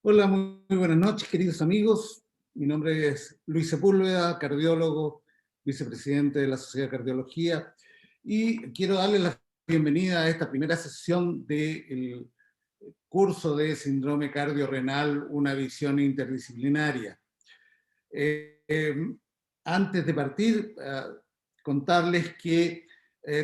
Hola, muy buenas noches, queridos amigos. Mi nombre es Luis Sepúlveda, cardiólogo, vicepresidente de la Sociedad de Cardiología, y quiero darle la bienvenida a esta primera sesión del curso de síndrome cardiorrenal, una visión interdisciplinaria. Eh, eh, Antes de partir, contarles que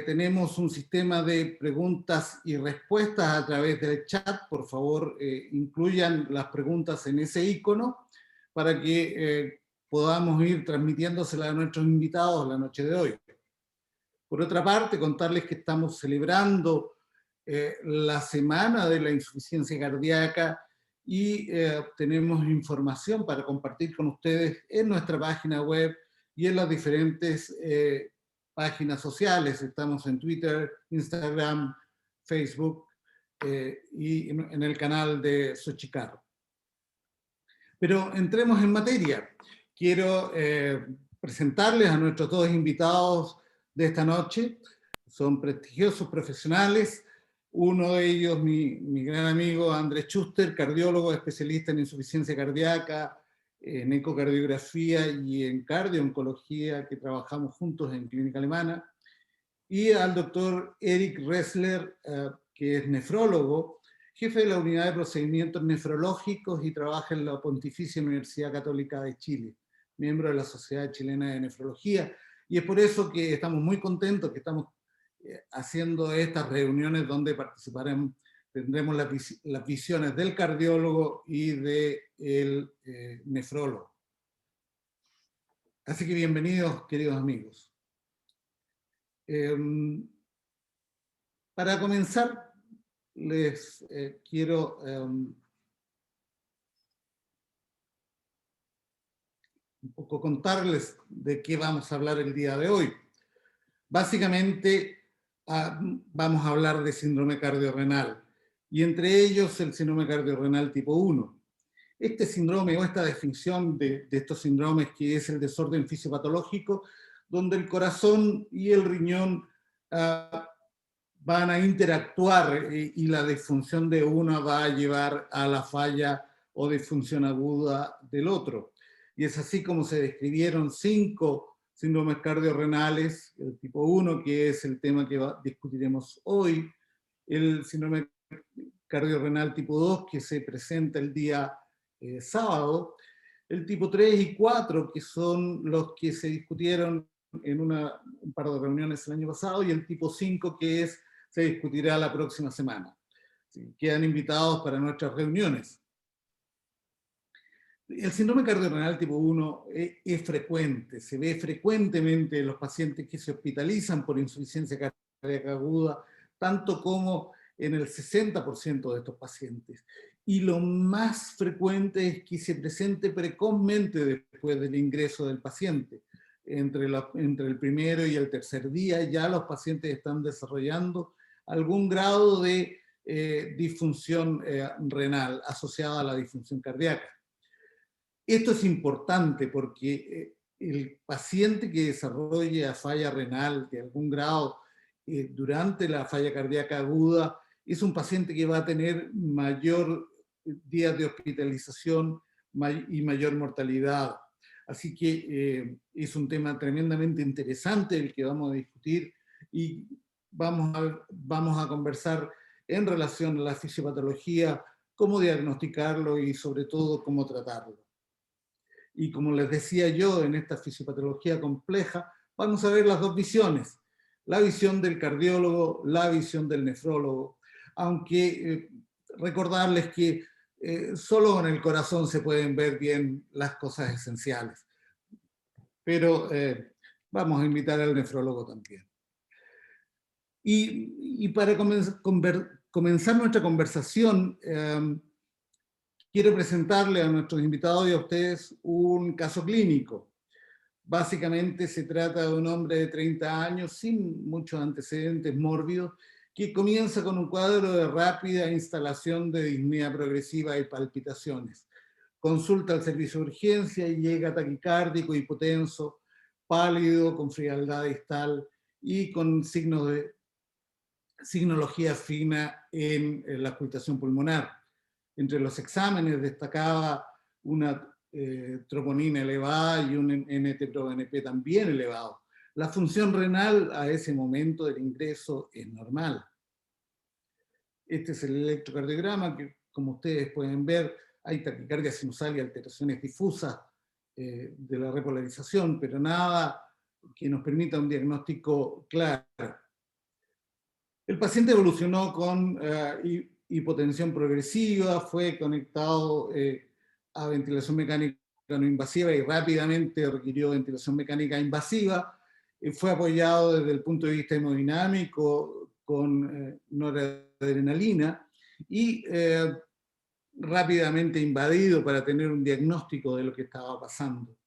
tenemos un sistema de preguntas y respuestas a través del chat. Por favor, incluyan las preguntas en ese icono para que podamos ir transmitiéndoselas a nuestros invitados la noche de hoy. Por otra parte, contarles que estamos celebrando la Semana de la Insuficiencia Cardíaca y tenemos información para compartir con ustedes en nuestra página web y en las diferentes páginas sociales. Estamos en Twitter, Instagram, Facebook y en el canal de Xochicaro. Pero entremos en materia. Quiero presentarles a nuestros dos invitados de esta noche. Son prestigiosos profesionales. Uno de ellos, mi gran amigo Andrés Schuster, cardiólogo, especialista en insuficiencia cardíaca, en ecocardiografía y en cardiooncología, que trabajamos juntos en Clínica Alemana. Y al doctor Eric Ressler, que es nefrólogo, jefe de la Unidad de Procedimientos Nefrológicos y trabaja en la Pontificia Universidad Católica de Chile, miembro de la Sociedad Chilena de Nefrología. Y es por eso que estamos muy contentos que estamos haciendo estas reuniones donde participaremos, tendremos las visiones del cardiólogo y del nefrólogo. Así que bienvenidos, queridos amigos. Para comenzar, les quiero un poco contarles de qué vamos a hablar el día de hoy. Básicamente, vamos a hablar de síndrome cardiorrenal, y entre ellos el síndrome cardiorrenal tipo 1. Este síndrome o esta definición de estos síndromes, que es el desorden fisiopatológico, donde el corazón y el riñón van a interactuar y la disfunción de uno va a llevar a la falla o disfunción aguda del otro. Y es así como se describieron 5 síndromes cardiorrenales, el tipo 1, que es el tema que discutiremos hoy, el síndrome cardiorrenal tipo 2, que se presenta el día sábado, el tipo 3 y 4, que son los que se discutieron en un par de reuniones el año pasado, y el tipo 5, que se discutirá la próxima semana. ¿Sí? Quedan invitados para nuestras reuniones. El síndrome cardiorrenal tipo 1 es frecuente, se ve frecuentemente en los pacientes que se hospitalizan por insuficiencia cardíaca aguda, tanto como en el 60% de estos pacientes. Y lo más frecuente es que se presente precozmente después del ingreso del paciente. Entre el primero y el tercer día ya los pacientes están desarrollando algún grado de disfunción renal asociada a la disfunción cardíaca. Esto es importante porque el paciente que desarrolla falla renal de algún grado durante la falla cardíaca aguda es un paciente que va a tener mayor días de hospitalización y mayor mortalidad. Así que es un tema tremendamente interesante el que vamos a discutir, y vamos a conversar en relación a la fisiopatología, cómo diagnosticarlo y sobre todo cómo tratarlo. Y como les decía yo, en esta fisiopatología compleja, vamos a ver las dos visiones, la visión del cardiólogo, la visión del nefrólogo, aunque recordarles que solo con el corazón se pueden ver bien las cosas esenciales. Pero vamos a invitar al nefrólogo también. Y para comenzar nuestra conversación, quiero presentarle a nuestros invitados y a ustedes un caso clínico. Básicamente se trata de un hombre de 30 años sin muchos antecedentes mórbidos que comienza con un cuadro de rápida instalación de disnea progresiva y palpitaciones. Consulta al servicio de urgencia y llega taquicárdico, hipotenso, pálido, con frialdad distal y con signos de signología fina en la auscultación pulmonar. Entre los exámenes destacaba una troponina elevada y un NT-proBNP también elevado. La función renal a ese momento del ingreso es normal. Este es el electrocardiograma que, como ustedes pueden ver, hay taquicardia sinusal y alteraciones difusas de la repolarización, pero nada que nos permita un diagnóstico claro. El paciente evolucionó con hipotensión progresiva, fue conectado a ventilación mecánica no invasiva y rápidamente requirió ventilación mecánica invasiva. Fue apoyado desde el punto de vista hemodinámico con noradrenalina y rápidamente invadido para tener un diagnóstico de lo que estaba pasando.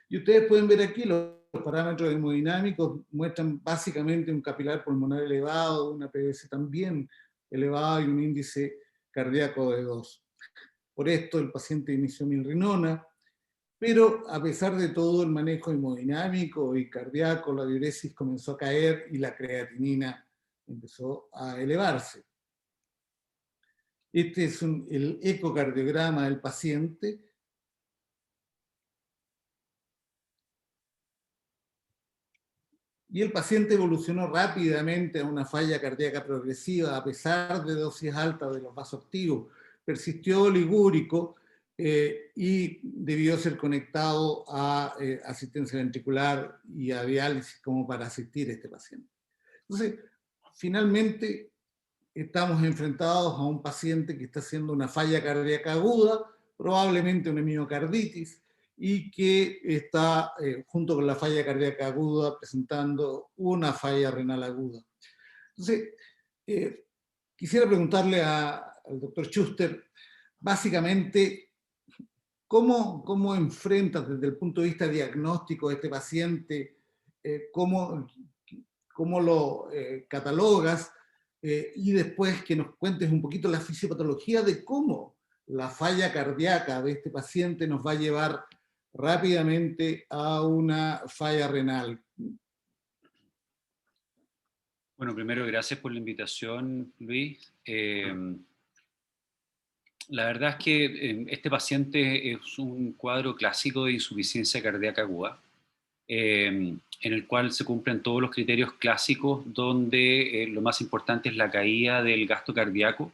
Y ustedes pueden ver aquí los parámetros hemodinámicos muestran básicamente un capilar pulmonar elevado, una PVC también elevada y un índice cardíaco de 2. Por esto el paciente inició milrinona, pero a pesar de todo el manejo hemodinámico y cardíaco, la diuresis comenzó a caer y la creatinina empezó a elevarse. Este es el ecocardiograma del paciente. Y el paciente evolucionó rápidamente a una falla cardíaca progresiva, a pesar de dosis altas de los vasoactivos. Persistió oligúrico y debió ser conectado a asistencia ventricular y a diálisis como para asistir a este paciente. Entonces, finalmente, estamos enfrentados a un paciente que está haciendo una falla cardíaca aguda, probablemente una miocarditis, y que está, junto con la falla cardíaca aguda, presentando una falla renal aguda. Entonces, quisiera preguntarle al doctor Schuster, básicamente, ¿cómo enfrentas desde el punto de vista diagnóstico de este paciente? ¿Cómo lo catalogas? Y después que nos cuentes un poquito la fisiopatología de cómo la falla cardíaca de este paciente nos va a llevar rápidamente a una falla renal. Bueno, primero, gracias por la invitación, Luis. La verdad es que este paciente es un cuadro clásico de insuficiencia cardíaca aguda, en el cual se cumplen todos los criterios clásicos, donde lo más importante es la caída del gasto cardíaco,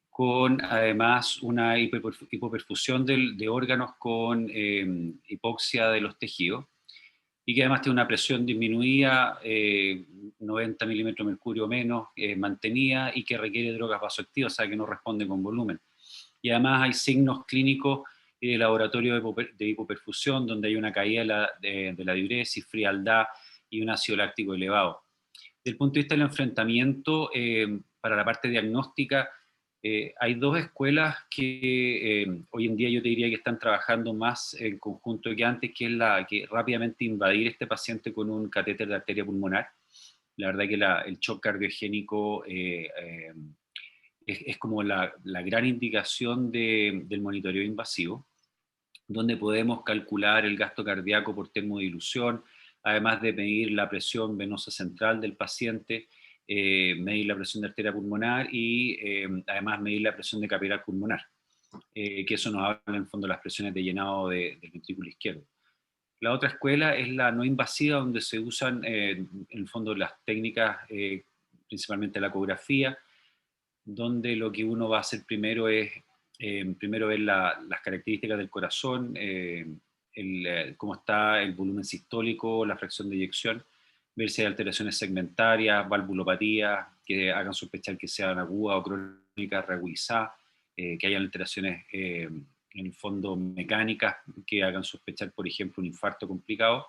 con además una hipoperfusión de órganos con hipoxia de los tejidos, y que además tiene una presión disminuida, 90 milímetros de mercurio menos, mantenida, y que requiere drogas vasoactivas, o sea que no responde con volumen. Y además hay signos clínicos de laboratorio de hipoperfusión, donde hay una caída de la diuresis, frialdad y un ácido láctico elevado. Desde el punto de vista del enfrentamiento, para la parte diagnóstica, hay dos escuelas que hoy en día yo te diría que están trabajando más en conjunto que antes, que es la que rápidamente invadir este paciente con un catéter de arteria pulmonar. La verdad que el shock cardiogénico es como la gran indicación del monitoreo invasivo, donde podemos calcular el gasto cardíaco por termodilución, además de medir la presión venosa central del paciente, medir la presión de arteria pulmonar y además medir la presión de capilar pulmonar, que eso nos habla en el fondo de las presiones de llenado del ventrículo izquierdo. La otra escuela es la no invasiva, donde se usan en el fondo las técnicas, principalmente la ecografía, donde lo que uno va a hacer primero es primero ver las características del corazón, cómo está el volumen sistólico, la fracción de eyección, ver si hay alteraciones segmentarias, valvulopatías, que hagan sospechar que sean agudas o crónicas reagudizadas, que hayan alteraciones en el fondo mecánicas que hagan sospechar, por ejemplo, un infarto complicado,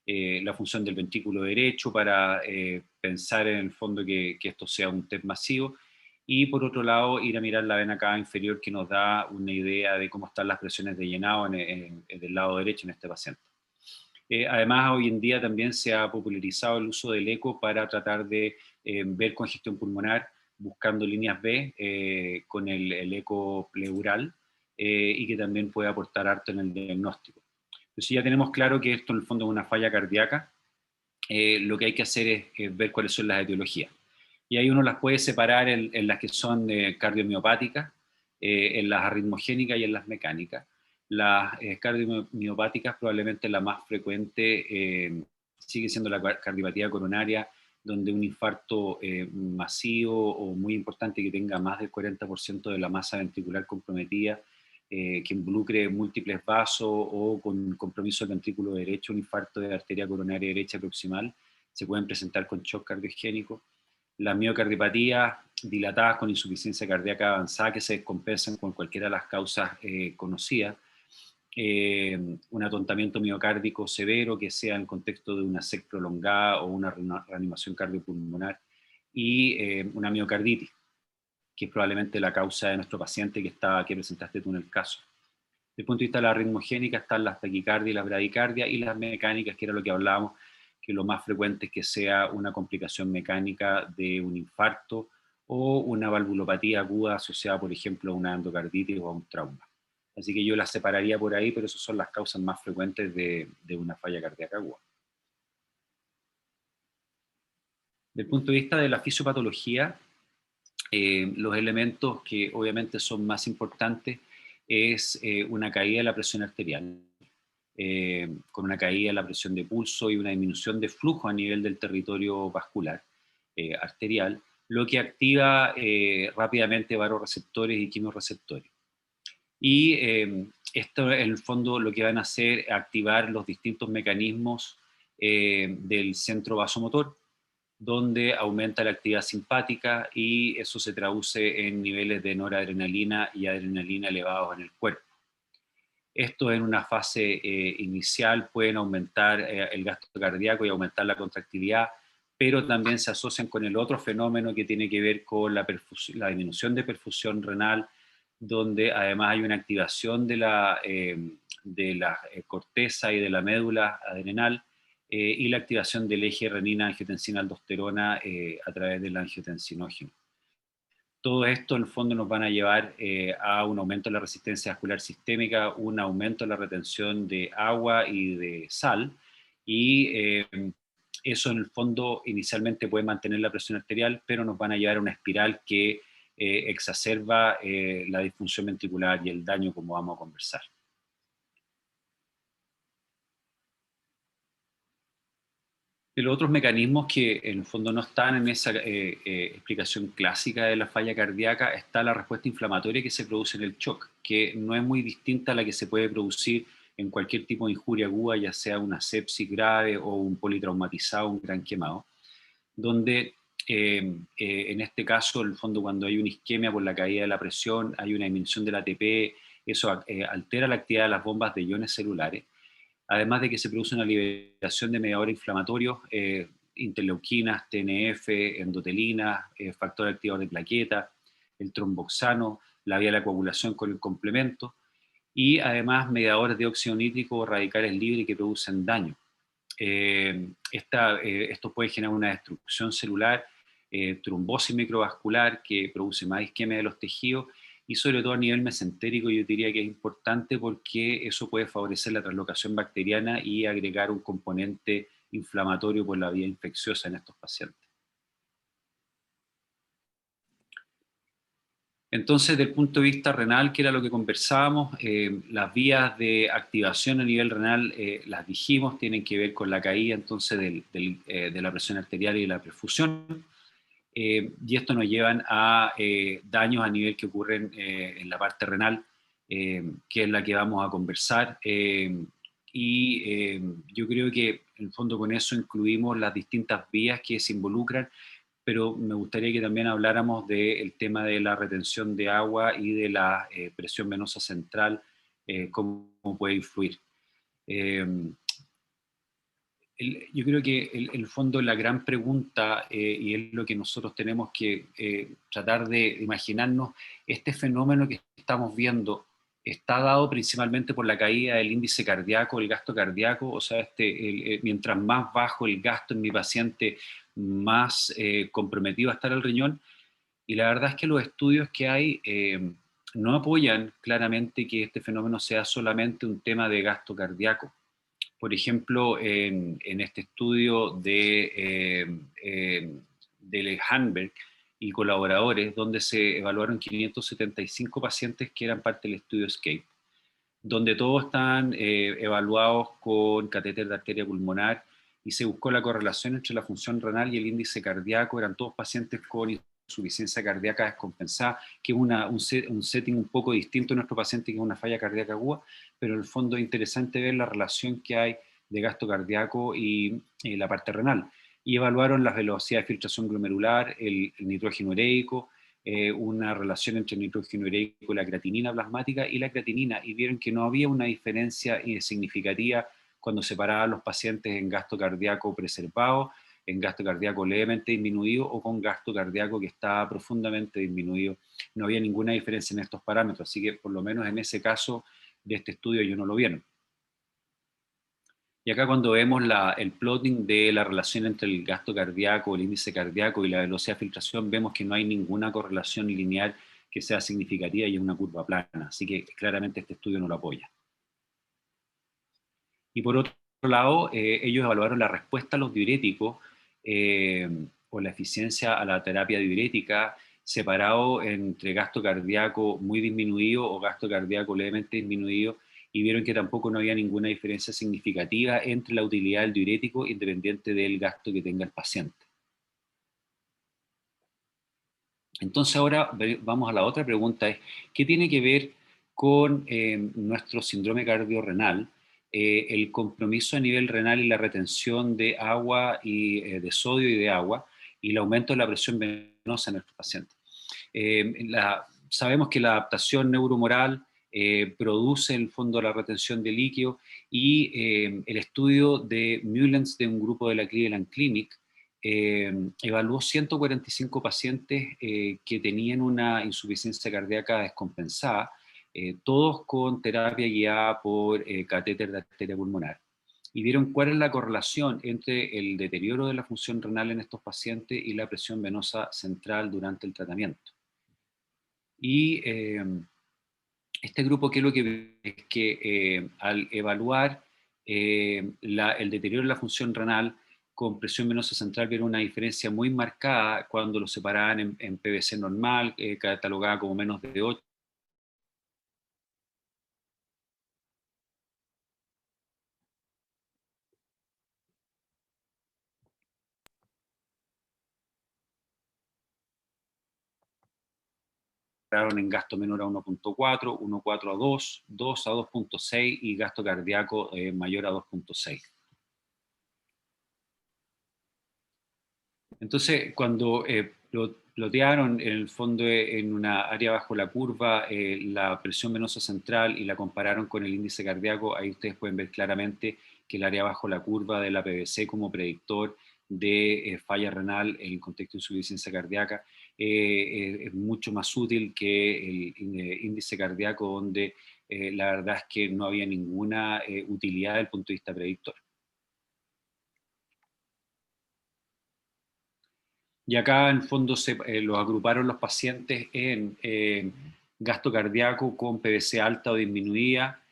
la función del ventrículo derecho para pensar en el fondo que esto sea un test masivo, y por otro lado ir a mirar la vena cava inferior, que nos da una idea de cómo están las presiones de llenado del lado derecho en este paciente. Además, hoy en día también se ha popularizado el uso del eco para tratar de ver congestión pulmonar, buscando líneas B con el eco pleural, y que también puede aportar harto en el diagnóstico. Entonces ya tenemos claro que esto en el fondo es una falla cardíaca. Lo que hay que hacer es ver cuáles son las etiologías. Y ahí uno las puede separar en las que son cardiomiopáticas, en las arritmogénicas y en las mecánicas. Las cardiomiopáticas, probablemente la más frecuente sigue siendo la cardiopatía coronaria, donde un infarto masivo o muy importante que tenga más del 40% de la masa ventricular comprometida, que involucre múltiples vasos o con compromiso del ventrículo derecho, un infarto de la arteria coronaria derecha proximal, se pueden presentar con shock cardiogénico. Las miocardiopatías dilatadas con insuficiencia cardíaca avanzada que se descompensan con cualquiera de las causas conocidas. Un atontamiento miocárdico severo que sea en contexto de una SEC prolongada o una reanimación cardiopulmonar, y una miocarditis, que es probablemente la causa de nuestro paciente que presentaste tú en el caso. Desde el punto de vista de la arritmogénica están las taquicardias y las bradicardias, y las mecánicas, que era lo que hablábamos, que lo más frecuente es que sea una complicación mecánica de un infarto o una valvulopatía aguda asociada, por ejemplo, a una endocarditis o a un trauma. Así que yo las separaría por ahí, pero esas son las causas más frecuentes de una falla cardíaca aguda. Desde el punto de vista de la fisiopatología, los elementos que obviamente son más importantes es una caída de la presión arterial, con una caída de la presión de pulso y una disminución de flujo a nivel del territorio vascular arterial, lo que activa rápidamente vasoreceptores y quimioreceptores. Y esto en el fondo lo que van a hacer es activar los distintos mecanismos del centro vasomotor, donde aumenta la actividad simpática y eso se traduce en niveles de noradrenalina y adrenalina elevados en el cuerpo. Esto en una fase inicial pueden aumentar el gasto cardíaco y aumentar la contractilidad, pero también se asocian con el otro fenómeno que tiene que ver con la disminución de perfusión renal, donde además hay una activación de la corteza y de la médula adrenal, y la activación del eje renina-angiotensina-aldosterona a través del angiotensinógeno. Todo esto en el fondo nos van a llevar a un aumento de la resistencia vascular sistémica, un aumento de la retención de agua y de sal, y eso en el fondo inicialmente puede mantener la presión arterial, pero nos van a llevar a una espiral que exacerba la disfunción ventricular y el daño, como vamos a conversar. De los otros mecanismos que en el fondo no están en esa explicación clásica de la falla cardíaca está la respuesta inflamatoria que se produce en el shock, que no es muy distinta a la que se puede producir en cualquier tipo de injuria aguda, ya sea una sepsis grave o un politraumatizado, un gran quemado, donde en este caso, en el fondo, cuando hay una isquemia por la caída de la presión, hay una disminución del ATP, eso altera la actividad de las bombas de iones celulares, además de que se produce una liberación de mediadores inflamatorios, interleuquinas, TNF, endotelinas, factor activador de plaqueta, el tromboxano, la vía de la coagulación con el complemento, y además mediadores de óxido nítrico o radicales libres que producen daño. Esto puede generar una destrucción celular, trombosis microvascular que produce más isquemia de los tejidos, y sobre todo a nivel mesentérico yo diría que es importante porque eso puede favorecer la translocación bacteriana y agregar un componente inflamatorio por la vía infecciosa en estos pacientes. Entonces, desde el punto de vista renal, que era lo que conversábamos, las vías de activación a nivel renal, las dijimos, tienen que ver con la caída entonces de la presión arterial y de la perfusión, y esto nos llevan a daños a nivel que ocurren en la parte renal, que es la que vamos a conversar, y yo creo que en el fondo con eso incluimos las distintas vías que se involucran, pero me gustaría que también habláramos del tema de la retención de agua y de la presión venosa central, cómo puede influir. Yo creo que el fondo la gran pregunta, y es lo que nosotros tenemos que tratar de imaginarnos, este fenómeno que estamos viendo está dado principalmente por la caída del índice cardíaco, el gasto cardíaco, o sea, mientras más bajo el gasto en mi paciente, más comprometido va a estar el riñón, y la verdad es que los estudios que hay no apoyan claramente que este fenómeno sea solamente un tema de gasto cardíaco. Por ejemplo, en este estudio de Hanberg, y colaboradores, donde se evaluaron 575 pacientes que eran parte del estudio ESCAPE, donde todos están evaluados con catéter de arteria pulmonar y se buscó la correlación entre la función renal y el índice cardíaco. Eran todos pacientes con insuficiencia cardíaca descompensada, que es un setting un poco distinto a nuestro paciente, que es una falla cardíaca aguda, pero en el fondo es interesante ver la relación que hay de gasto cardíaco y la parte renal. Y evaluaron las velocidades de filtración glomerular, el nitrógeno ureico, una relación entre el nitrógeno ureico y la creatinina plasmática y la creatinina, y vieron que no había una diferencia significativa cuando separaban los pacientes en gasto cardíaco preservado, en gasto cardíaco levemente disminuido o con gasto cardíaco que estaba profundamente disminuido. No había ninguna diferencia en estos parámetros, así que por lo menos en ese caso de este estudio ellos no lo vieron. Y acá cuando vemos el plotting de la relación entre el gasto cardíaco, el índice cardíaco y la velocidad de filtración, vemos que no hay ninguna correlación lineal que sea significativa y es una curva plana, así que claramente este estudio no lo apoya. Y por otro lado, ellos evaluaron la respuesta a los diuréticos o la eficiencia a la terapia diurética separado entre gasto cardíaco muy disminuido o gasto cardíaco levemente disminuido, y vieron que tampoco no había ninguna diferencia significativa entre la utilidad del diurético independiente del gasto que tenga el paciente. Entonces ahora vamos a la otra pregunta, es ¿qué tiene que ver con nuestro síndrome cardiorrenal? El compromiso a nivel renal y la retención de agua y de sodio y de agua y el aumento de la presión venosa en nuestros pacientes. Sabemos que la adaptación neuromoral produce en el fondo la retención de líquido, y el estudio de Mullens de un grupo de la Cleveland Clinic evaluó 145 pacientes que tenían una insuficiencia cardíaca descompensada, todos con terapia guiada por catéter de arteria pulmonar. Y vieron cuál es la correlación entre el deterioro de la función renal en estos pacientes y la presión venosa central durante el tratamiento. Y este grupo, ¿qué es lo que ve? Es que al evaluar el deterioro de la función renal con presión venosa central, vieron una diferencia muy marcada cuando lo separaban en PVC normal, catalogada como menos de 8. En gasto menor a 1.4, 1.4 a 2, 2 a 2.6 y gasto cardíaco mayor a 2.6. Entonces, cuando plotearon en el fondo en una área bajo la curva la presión venosa central y la compararon con el índice cardíaco, ahí ustedes pueden ver claramente que el área bajo la curva de la PVC como predictor de falla renal en el contexto de insuficiencia cardíaca es mucho más útil que el índice cardíaco, donde la verdad es que no había ninguna utilidad desde el punto de vista predictor. Y acá en el fondo los agruparon los pacientes en gasto cardíaco con PVC alta o disminuida,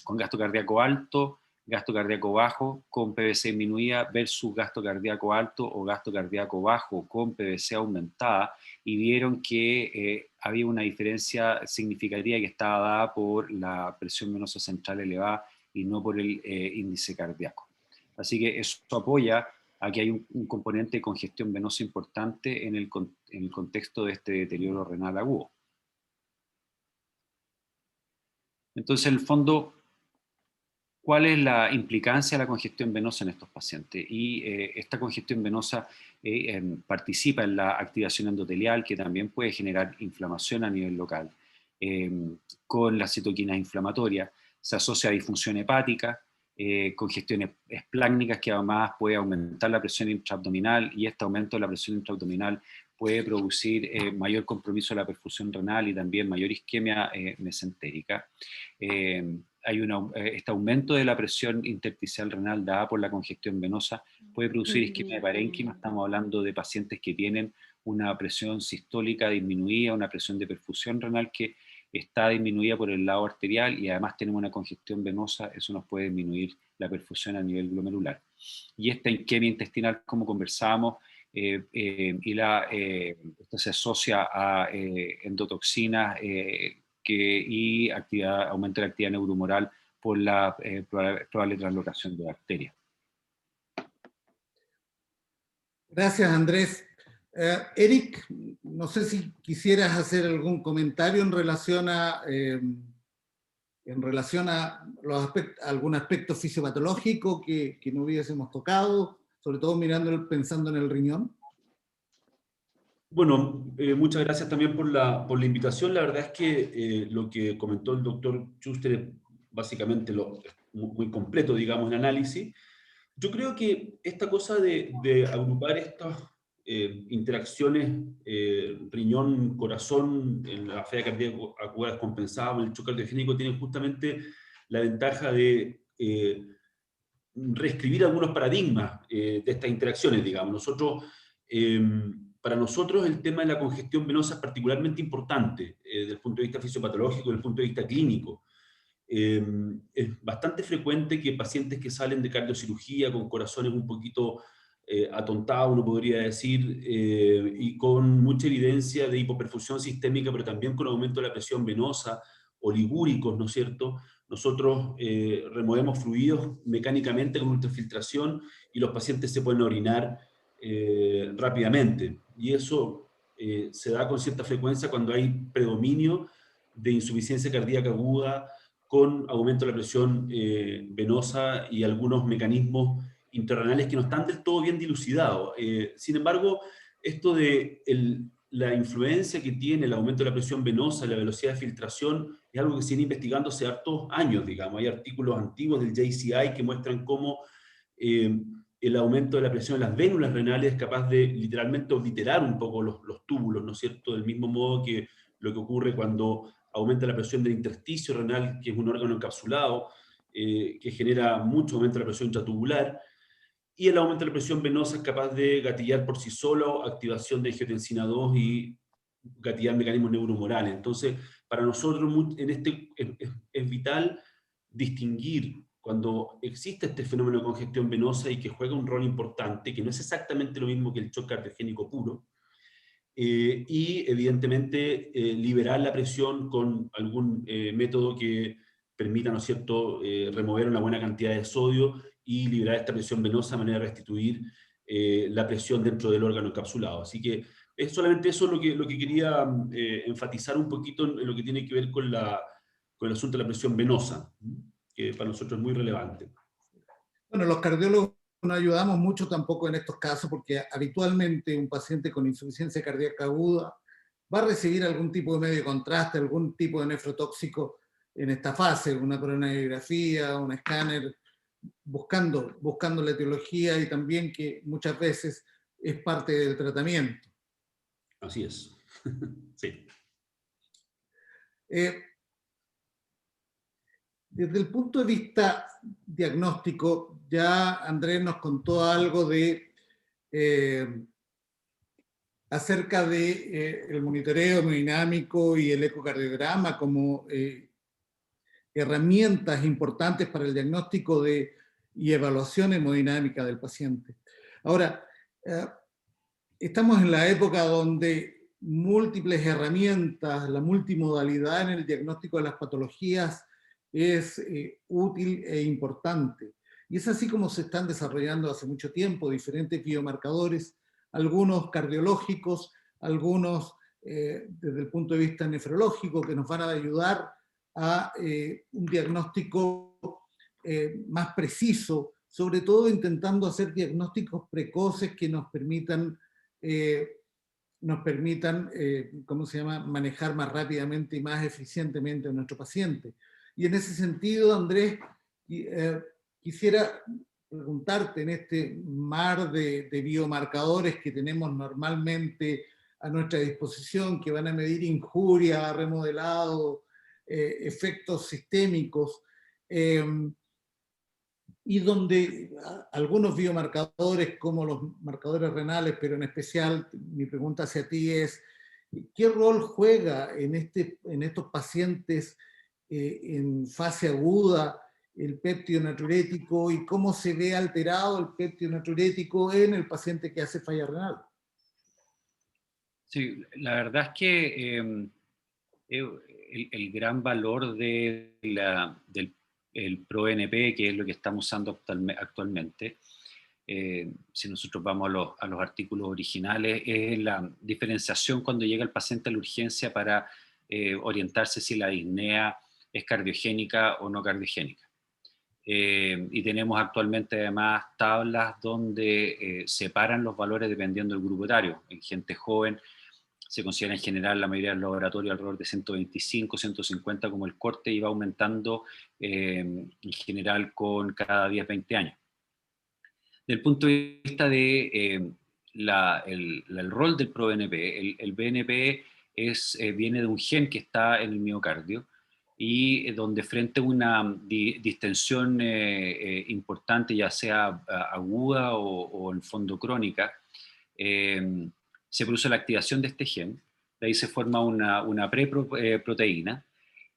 con gasto cardíaco alto, gasto cardíaco bajo con PVC disminuida versus gasto cardíaco alto o gasto cardíaco bajo con PVC aumentada, y vieron que había una diferencia significativa que estaba dada por la presión venosa central elevada y no por el índice cardíaco. Así que eso apoya aquí hay un componente de congestión venosa importante en el contexto de este deterioro renal agudo. Entonces, en el fondo, ¿cuál es la implicancia de la congestión venosa en estos pacientes? Y esta congestión venosa participa en la activación endotelial, que también puede generar inflamación a nivel local. Con las citoquinas inflamatorias se asocia a disfunción hepática, congestiones esplácnicas, que además puede aumentar la presión intraabdominal, y este aumento de la presión intraabdominal puede producir mayor compromiso de la perfusión renal y también mayor isquemia mesentérica. Hay este aumento de la presión intersticial renal dada por la congestión venosa puede producir isquemia de parénquima. Estamos hablando de pacientes que tienen una presión sistólica disminuida, una presión de perfusión renal que está disminuida por el lado arterial, y además tenemos una congestión venosa, eso nos puede disminuir la perfusión a nivel glomerular. Y esta isquemia intestinal, como conversábamos, esto se asocia a endotoxinas y aumento de la actividad neurohumoral por la probable translocación de bacterias. Gracias, Andrés. Eric, no sé si quisieras hacer algún comentario en relación a algún aspecto fisiopatológico que no hubiésemos tocado, sobre todo pensando en el riñón. Bueno, muchas gracias también por la invitación. La verdad es que lo que comentó el doctor Schuster es básicamente muy completo, digamos, en análisis. Yo creo que esta cosa de agrupar estas interacciones riñón-corazón en la falla cardíaca aguda descompensada, en el choque cardiogénico, tiene justamente la ventaja de reescribir algunos paradigmas de estas interacciones, digamos. Para nosotros el tema de la congestión venosa es particularmente importante desde el punto de vista fisiopatológico y desde el punto de vista clínico. Es bastante frecuente que pacientes que salen de cardiocirugía con corazones un poquito atontados, uno podría decir, y con mucha evidencia de hipoperfusión sistémica, pero también con aumento de la presión venosa, oligúricos, ¿no es cierto? Nosotros removemos fluidos mecánicamente con ultrafiltración y los pacientes se pueden orinar rápidamente. Y eso se da con cierta frecuencia cuando hay predominio de insuficiencia cardíaca aguda con aumento de la presión venosa y algunos mecanismos interrenales que no están del todo bien dilucidados. Sin embargo, esto de la influencia que tiene el aumento de la presión venosa y la velocidad de filtración es algo que se viene investigando hace hartos años, digamos. Hay artículos antiguos del JCI que muestran cómo el aumento de la presión en las vénulas renales es capaz de literalmente obliterar un poco los túbulos, ¿no es cierto? Del mismo modo que lo que ocurre cuando aumenta la presión del intersticio renal, que es un órgano encapsulado, que genera mucho aumento de la presión intratubular, y el aumento de la presión venosa es capaz de gatillar por sí solo activación de angiotensina 2 y gatillar mecanismos neuromorales. Entonces, para nosotros es vital distinguir cuando existe este fenómeno de congestión venosa y que juega un rol importante, que no es exactamente lo mismo que el shock cardiogénico puro, y evidentemente liberar la presión con algún método que permita, ¿no es cierto?, remover una buena cantidad de sodio y liberar esta presión venosa de manera de restituir la presión dentro del órgano encapsulado. Así que es solamente eso lo que quería enfatizar un poquito en lo que tiene que ver con el asunto de la presión venosa, que para nosotros es muy relevante. Bueno, los cardiólogos no ayudamos mucho tampoco en estos casos porque habitualmente un paciente con insuficiencia cardíaca aguda va a recibir algún tipo de medio de contraste, algún tipo de nefrotóxico en esta fase, una coronariografía, un escáner, buscando la etiología y también que muchas veces es parte del tratamiento. Así es. Sí. Desde el punto de vista diagnóstico, ya Andrés nos contó algo acerca de el monitoreo hemodinámico y el ecocardiograma como herramientas importantes para el diagnóstico y evaluación hemodinámica del paciente. Ahora, estamos en la época donde múltiples herramientas, la multimodalidad en el diagnóstico de las patologías es útil e importante. Y es así como se están desarrollando hace mucho tiempo diferentes biomarcadores, algunos cardiológicos, algunos desde el punto de vista nefrológico, que nos van a ayudar a un diagnóstico más preciso, sobre todo intentando hacer diagnósticos precoces que nos permitan ¿cómo se llama?, manejar más rápidamente y más eficientemente a nuestro paciente. Y en ese sentido, Andrés, quisiera preguntarte en este mar de biomarcadores que tenemos normalmente a nuestra disposición, que van a medir injuria, remodelado, efectos sistémicos, y donde algunos biomarcadores, como los marcadores renales, pero en especial mi pregunta hacia ti es, ¿qué rol juega en estos pacientes en fase aguda el péptido natriurético y cómo se ve alterado el péptido natriurético en el paciente que hace falla renal. Sí, la verdad es que el gran valor del el ProNP, que es lo que estamos usando actualmente, si nosotros vamos a los artículos originales, es la diferenciación cuando llega el paciente a la urgencia para orientarse si la disnea es cardiogénica o no cardiogénica. Y tenemos actualmente además tablas donde separan los valores dependiendo del grupo etario. En gente joven se considera en general la mayoría del laboratorio alrededor de 125, 150 como el corte, y va aumentando en general con cada 10, 20 años. Desde el punto de vista de el rol del ProBNP, el BNP viene de un gen que está en el miocardio, y donde frente a una distensión importante, ya sea aguda o en fondo crónica, se produce la activación de este gen. De ahí se forma una preproteína,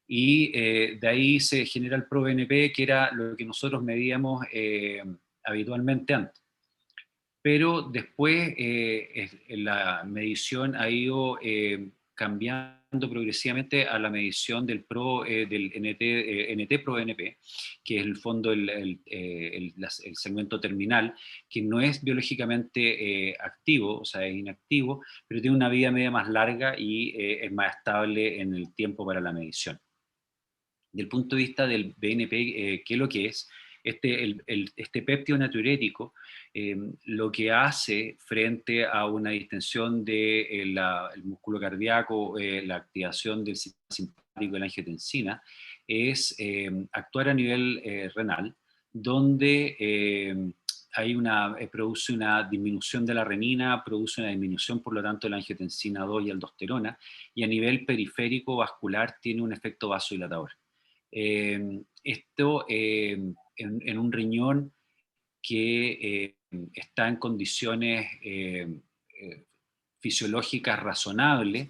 y de ahí se genera el ProBNP, que era lo que nosotros medíamos habitualmente antes. Pero después la medición ha ido cambiando progresivamente a la medición del NT-proBNP, que es el fondo el segmento terminal, que no es biológicamente activo, o sea, es inactivo, pero tiene una vida media más larga y es más estable en el tiempo para la medición. Del punto de vista del BNP, ¿qué es lo que es? Este péptido natriurético lo que hace frente a una distensión del músculo cardíaco, la activación del sistema simpático de la angiotensina, es actuar a nivel renal, donde produce una disminución de la renina, produce una disminución por lo tanto de la angiotensina 2 y aldosterona, y a nivel periférico vascular tiene un efecto vasodilatador. Esto en un riñón que está en condiciones fisiológicas razonables,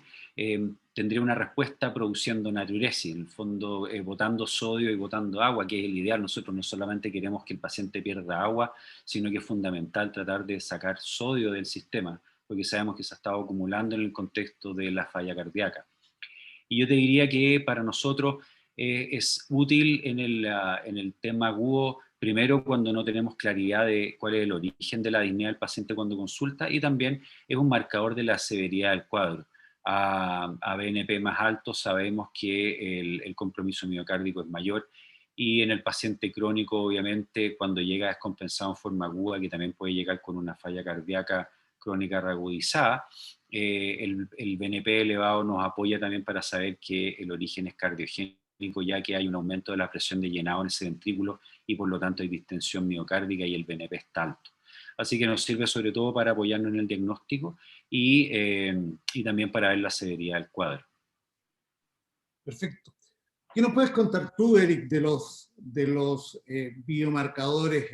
tendría una respuesta produciendo natriuresis, en el fondo botando sodio y botando agua, que es el ideal. Nosotros no solamente queremos que el paciente pierda agua, sino que es fundamental tratar de sacar sodio del sistema, porque sabemos que se ha estado acumulando en el contexto de la falla cardíaca. Y yo te diría que para nosotros es útil en el tema agudo, primero cuando no tenemos claridad de cuál es el origen de la disnea del paciente cuando consulta, y también es un marcador de la severidad del cuadro. A BNP más alto sabemos que el compromiso miocárdico es mayor, y en el paciente crónico, obviamente, cuando llega descompensado en forma aguda, que también puede llegar con una falla cardíaca crónica reagudizada, el BNP elevado nos apoya también para saber que el origen es cardiogénico, ya que hay un aumento de la presión de llenado en ese ventrículo y por lo tanto hay distensión miocárdica y el BNP está alto. Así que nos sirve sobre todo para apoyarnos en el diagnóstico y también para ver la severidad del cuadro. Perfecto. ¿Qué nos puedes contar tú, Eric, de los biomarcadores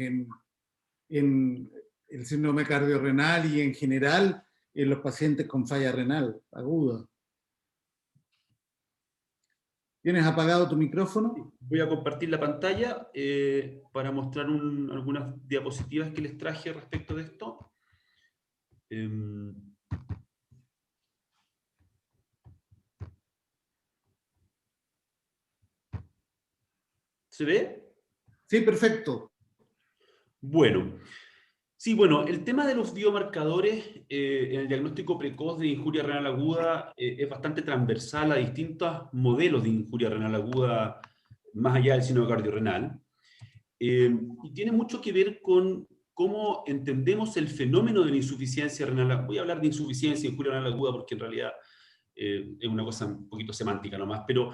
en el síndrome cardiorrenal y en general en los pacientes con falla renal aguda? ¿Tienes apagado tu micrófono? Voy a compartir la pantalla para mostrar algunas diapositivas que les traje respecto de esto. ¿Se ve? Sí, perfecto. Bueno. Sí, bueno, el tema de los biomarcadores en el diagnóstico precoz de injuria renal aguda es bastante transversal a distintos modelos de injuria renal aguda más allá del síndrome cardiorrenal. Y tiene mucho que ver con cómo entendemos el fenómeno de la insuficiencia renal. Voy a hablar de insuficiencia y injuria renal aguda porque en realidad es una cosa un poquito semántica nomás, pero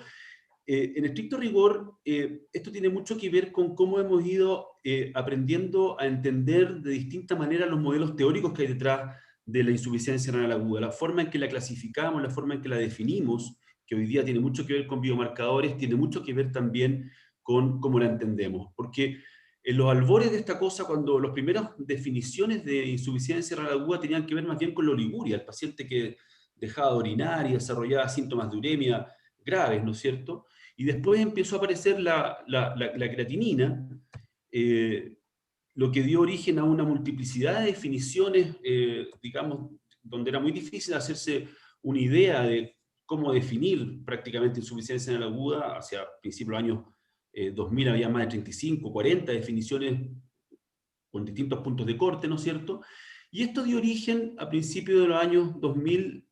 en estricto rigor, esto tiene mucho que ver con cómo hemos ido aprendiendo a entender de distinta manera los modelos teóricos que hay detrás de la insuficiencia renal aguda, la forma en que la clasificamos, la forma en que la definimos, que hoy día tiene mucho que ver con biomarcadores, tiene mucho que ver también con cómo la entendemos. Porque en los albores de esta cosa, cuando las primeras definiciones de insuficiencia renal aguda tenían que ver más bien con la oliguria, el paciente que dejaba de orinar y desarrollaba síntomas de uremia graves, ¿no es cierto? Y después empezó a aparecer la creatinina, lo que dio origen a una multiplicidad de definiciones, digamos, donde era muy difícil hacerse una idea de cómo definir prácticamente insuficiencia renal aguda. Hacia principios de los años 2000 había más de 35, 40 definiciones con distintos puntos de corte, ¿no es cierto? Y esto dio origen a principios de los años 2000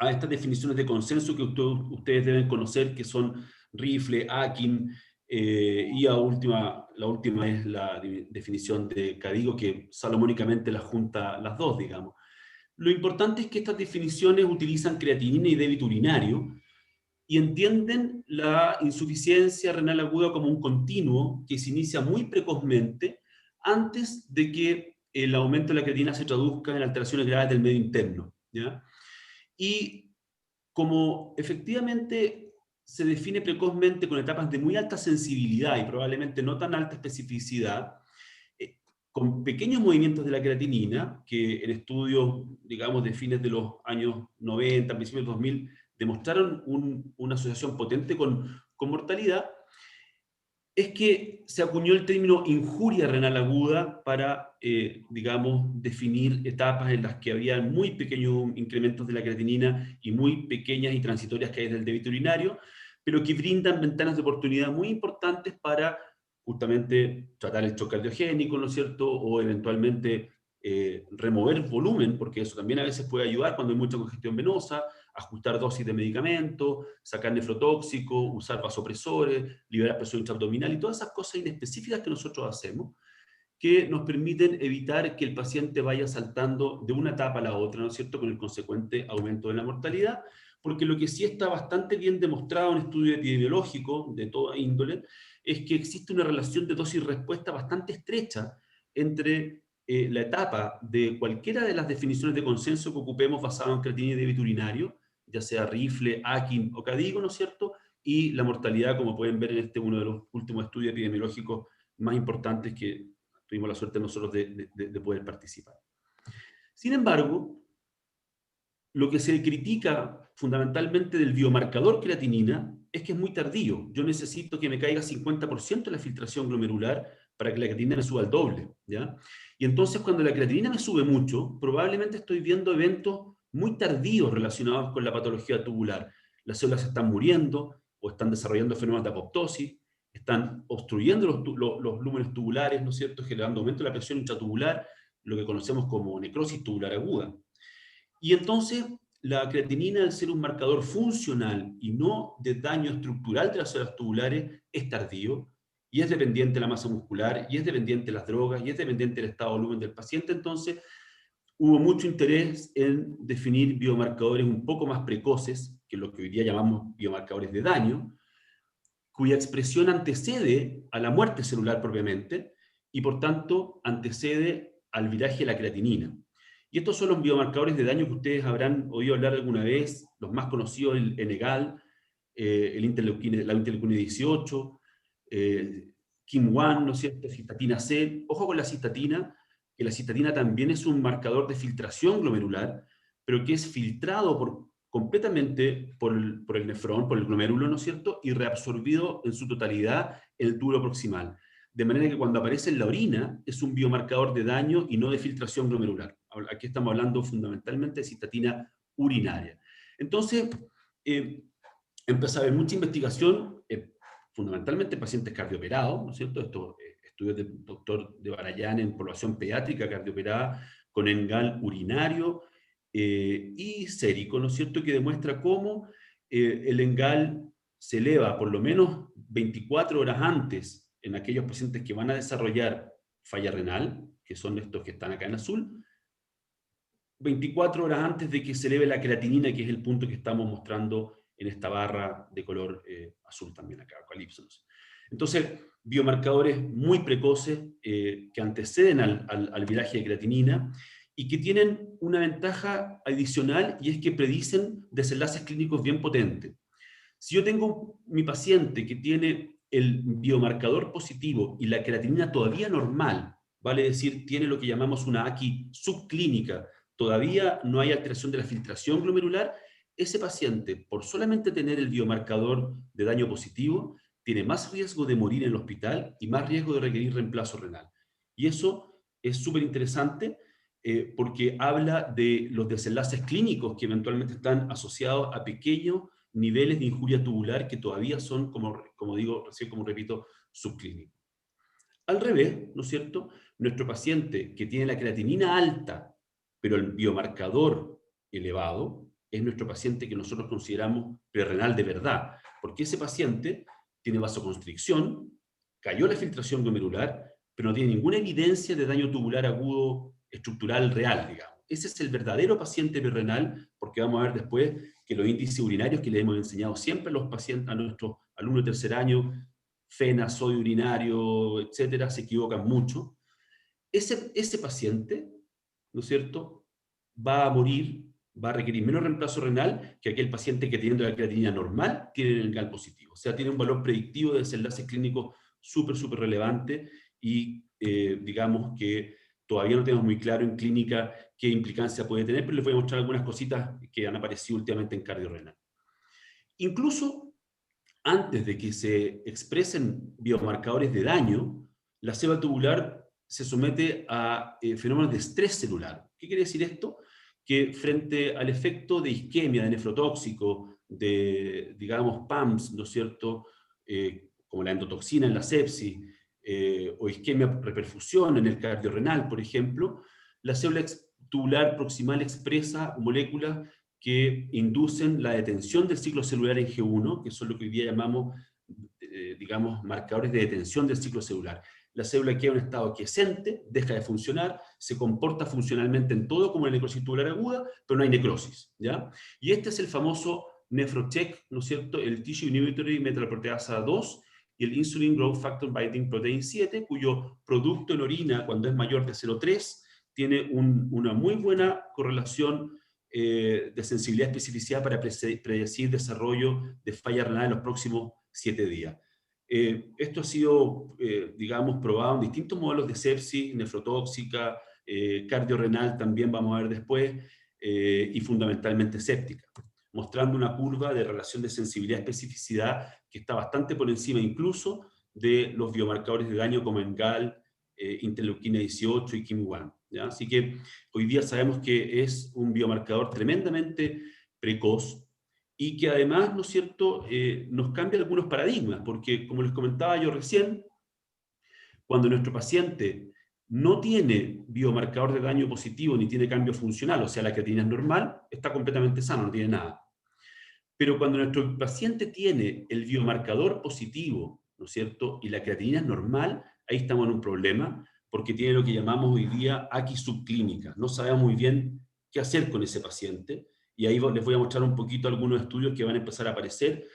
a estas definiciones de consenso que ustedes deben conocer, que son Rifle, Akin, y la última es la definición de Cadigo, que salomónicamente las junta las dos, digamos. Lo importante es que estas definiciones utilizan creatinina y débito urinario, y entienden la insuficiencia renal aguda como un continuo que se inicia muy precozmente antes de que el aumento de la creatinina se traduzca en alteraciones graves del medio interno, ¿ya? Y como efectivamente se define precozmente con etapas de muy alta sensibilidad y probablemente no tan alta especificidad, con pequeños movimientos de la creatinina, que en estudios, digamos, de fines de los años 90, principios de 2000, demostraron una asociación potente con mortalidad, es que se acuñó el término injuria renal aguda para, digamos, definir etapas en las que había muy pequeños incrementos de la creatinina y muy pequeñas y transitorias caídas del débito urinario, pero que brindan ventanas de oportunidad muy importantes para justamente tratar el shock cardiogénico, ¿no es cierto?, o eventualmente remover volumen, porque eso también a veces puede ayudar cuando hay mucha congestión venosa, ajustar dosis de medicamentos, sacar nefrotóxico, usar vasopresores, liberar presión intraabdominal y todas esas cosas inespecíficas que nosotros hacemos, que nos permiten evitar que el paciente vaya saltando de una etapa a la otra, ¿no es cierto?, con el consecuente aumento de la mortalidad, porque lo que sí está bastante bien demostrado en estudios epidemiológicos de toda índole, es que existe una relación de dosis-respuesta bastante estrecha entre la etapa de cualquiera de las definiciones de consenso que ocupemos basado en creatinina y débito urinario, ya sea Rifle, Akin o Cadigo, ¿no es cierto?, y la mortalidad, como pueden ver en uno de los últimos estudios epidemiológicos más importantes que tuvimos la suerte nosotros de poder participar. Sin embargo, lo que se critica fundamentalmente del biomarcador creatinina es que es muy tardío. Yo necesito que me caiga 50% la filtración glomerular para que la creatinina me suba al doble, ¿ya? Y entonces cuando la creatinina me sube mucho, probablemente estoy viendo eventos muy tardíos relacionados con la patología tubular. Las células se están muriendo o están desarrollando fenómenos de apoptosis, están obstruyendo los lúmenes tubulares, ¿no es cierto?, generando aumento de la presión intratubular, lo que conocemos como necrosis tubular aguda. Y entonces la creatinina, al ser un marcador funcional y no de daño estructural de las células tubulares, es tardío, y es dependiente de la masa muscular, y es dependiente de las drogas, y es dependiente del estado de volumen del paciente. Entonces hubo mucho interés en definir biomarcadores un poco más precoces, que lo que hoy día llamamos biomarcadores de daño, cuya expresión antecede a la muerte celular propiamente, y por tanto antecede al viraje de la creatinina. Y estos son los biomarcadores de daño que ustedes habrán oído hablar alguna vez, los más conocidos, el ENEGAL, la interleuquina 18, KIM-1, ¿no es cierto?, cistatina C. Ojo con la cistatina, que la cistatina también es un marcador de filtración glomerular, pero que es filtrado completamente por el nefrón, por el glomérulo, ¿no es cierto?, y reabsorbido en su totalidad en el túbulo proximal. De manera que cuando aparece en la orina es un biomarcador de daño y no de filtración glomerular. Aquí estamos hablando fundamentalmente de cistatina urinaria. Entonces, empezó a haber mucha investigación, fundamentalmente en pacientes cardiooperados, ¿no es cierto? Estos estudios del doctor de Barayán en población pediátrica cardioperada con ENGAL urinario y sérico, ¿no es cierto?, que demuestra cómo el ENGAL se eleva por lo menos 24 horas antes en aquellos pacientes que van a desarrollar falla renal, que son estos que están acá en azul, 24 horas antes de que se eleve la creatinina, que es el punto que estamos mostrando en esta barra de color azul también acá, eucalipsos. Entonces, biomarcadores muy precoces que anteceden al viraje de creatinina y que tienen una ventaja adicional, y es que predicen desenlaces clínicos bien potentes. Si yo tengo mi paciente que tiene el biomarcador positivo y la creatinina todavía normal, vale decir, tiene lo que llamamos una AKI subclínica, todavía no hay alteración de la filtración glomerular, ese paciente, por solamente tener el biomarcador de daño positivo, tiene más riesgo de morir en el hospital y más riesgo de requerir reemplazo renal. Y eso es súper interesante porque habla de los desenlaces clínicos que eventualmente están asociados a pequeños niveles de injuria tubular que todavía son, como digo, recién como repito, subclínicos. Al revés, ¿no es cierto? Nuestro paciente que tiene la creatinina alta, pero el biomarcador elevado, es nuestro paciente que nosotros consideramos prerrenal de verdad, porque ese paciente tiene vasoconstricción, cayó la filtración glomerular, pero no tiene ninguna evidencia de daño tubular agudo estructural real, digamos. Ese es el verdadero paciente prerrenal, porque vamos a ver después que los índices urinarios que le hemos enseñado siempre a los pacientes, a nuestros alumnos de tercer año, FENA, sodio urinario, etcétera, se equivocan mucho. Ese paciente, ¿no es cierto?, va a morir, va a requerir menos reemplazo renal que aquel paciente que teniendo la creatinina normal tiene el GAL positivo. O sea, tiene un valor predictivo de desenlaces clínicos súper relevante y digamos que todavía no tenemos muy claro en clínica qué implicancia puede tener, pero les voy a mostrar algunas cositas que han aparecido últimamente en cardiorrenal. Incluso antes de que se expresen biomarcadores de daño, la célula tubular se somete a fenómenos de estrés celular. ¿Qué quiere decir esto? Que frente al efecto de isquemia, de nefrotóxico, de, digamos, PAMS, ¿no es cierto?, como la endotoxina en la sepsis, o isquemia reperfusión en el cardiorrenal, por ejemplo, la célula tubular proximal expresa moléculas que inducen la detención del ciclo celular en G1, que son lo que hoy día llamamos, digamos, marcadores de detención del ciclo celular. La célula queda en un estado quiescente, deja de funcionar, se comporta funcionalmente en todo como la necrosis tubular aguda, pero no hay necrosis, ¿ya? Y este es el famoso NephroCheck, ¿no es cierto?, el Tissue Inhibitory Metalloproteasa 2 y el Insulin Growth Factor Binding Protein 7, cuyo producto en orina, cuando es mayor de 0,3, tiene una muy buena correlación de sensibilidad y especificidad para predecir desarrollo de falla renal en los próximos 7 días. Esto ha sido, digamos, probado en distintos modelos de sepsis, nefrotóxica, cardiorrenal también vamos a ver después, y fundamentalmente séptica, mostrando una curva de relación de sensibilidad-especificidad que está bastante por encima incluso de los biomarcadores de daño como en GAL, interleuquina 18 y KIM-1. ¿Ya? Así que hoy día sabemos que es un biomarcador tremendamente precoz y que además, ¿no es cierto?, nos cambia algunos paradigmas, porque como les comentaba yo recién, cuando nuestro paciente no tiene biomarcador de daño positivo ni tiene cambio funcional, o sea, la creatinina es normal, está completamente sano, no tiene nada. Pero cuando nuestro paciente tiene el biomarcador positivo, ¿no es cierto?, y la creatinina es normal, ahí estamos en un problema, porque tiene lo que llamamos hoy día AKI subclínica. No sabemos muy bien qué hacer con ese paciente, y ahí les voy a mostrar un poquito algunos estudios que van a empezar a aparecer.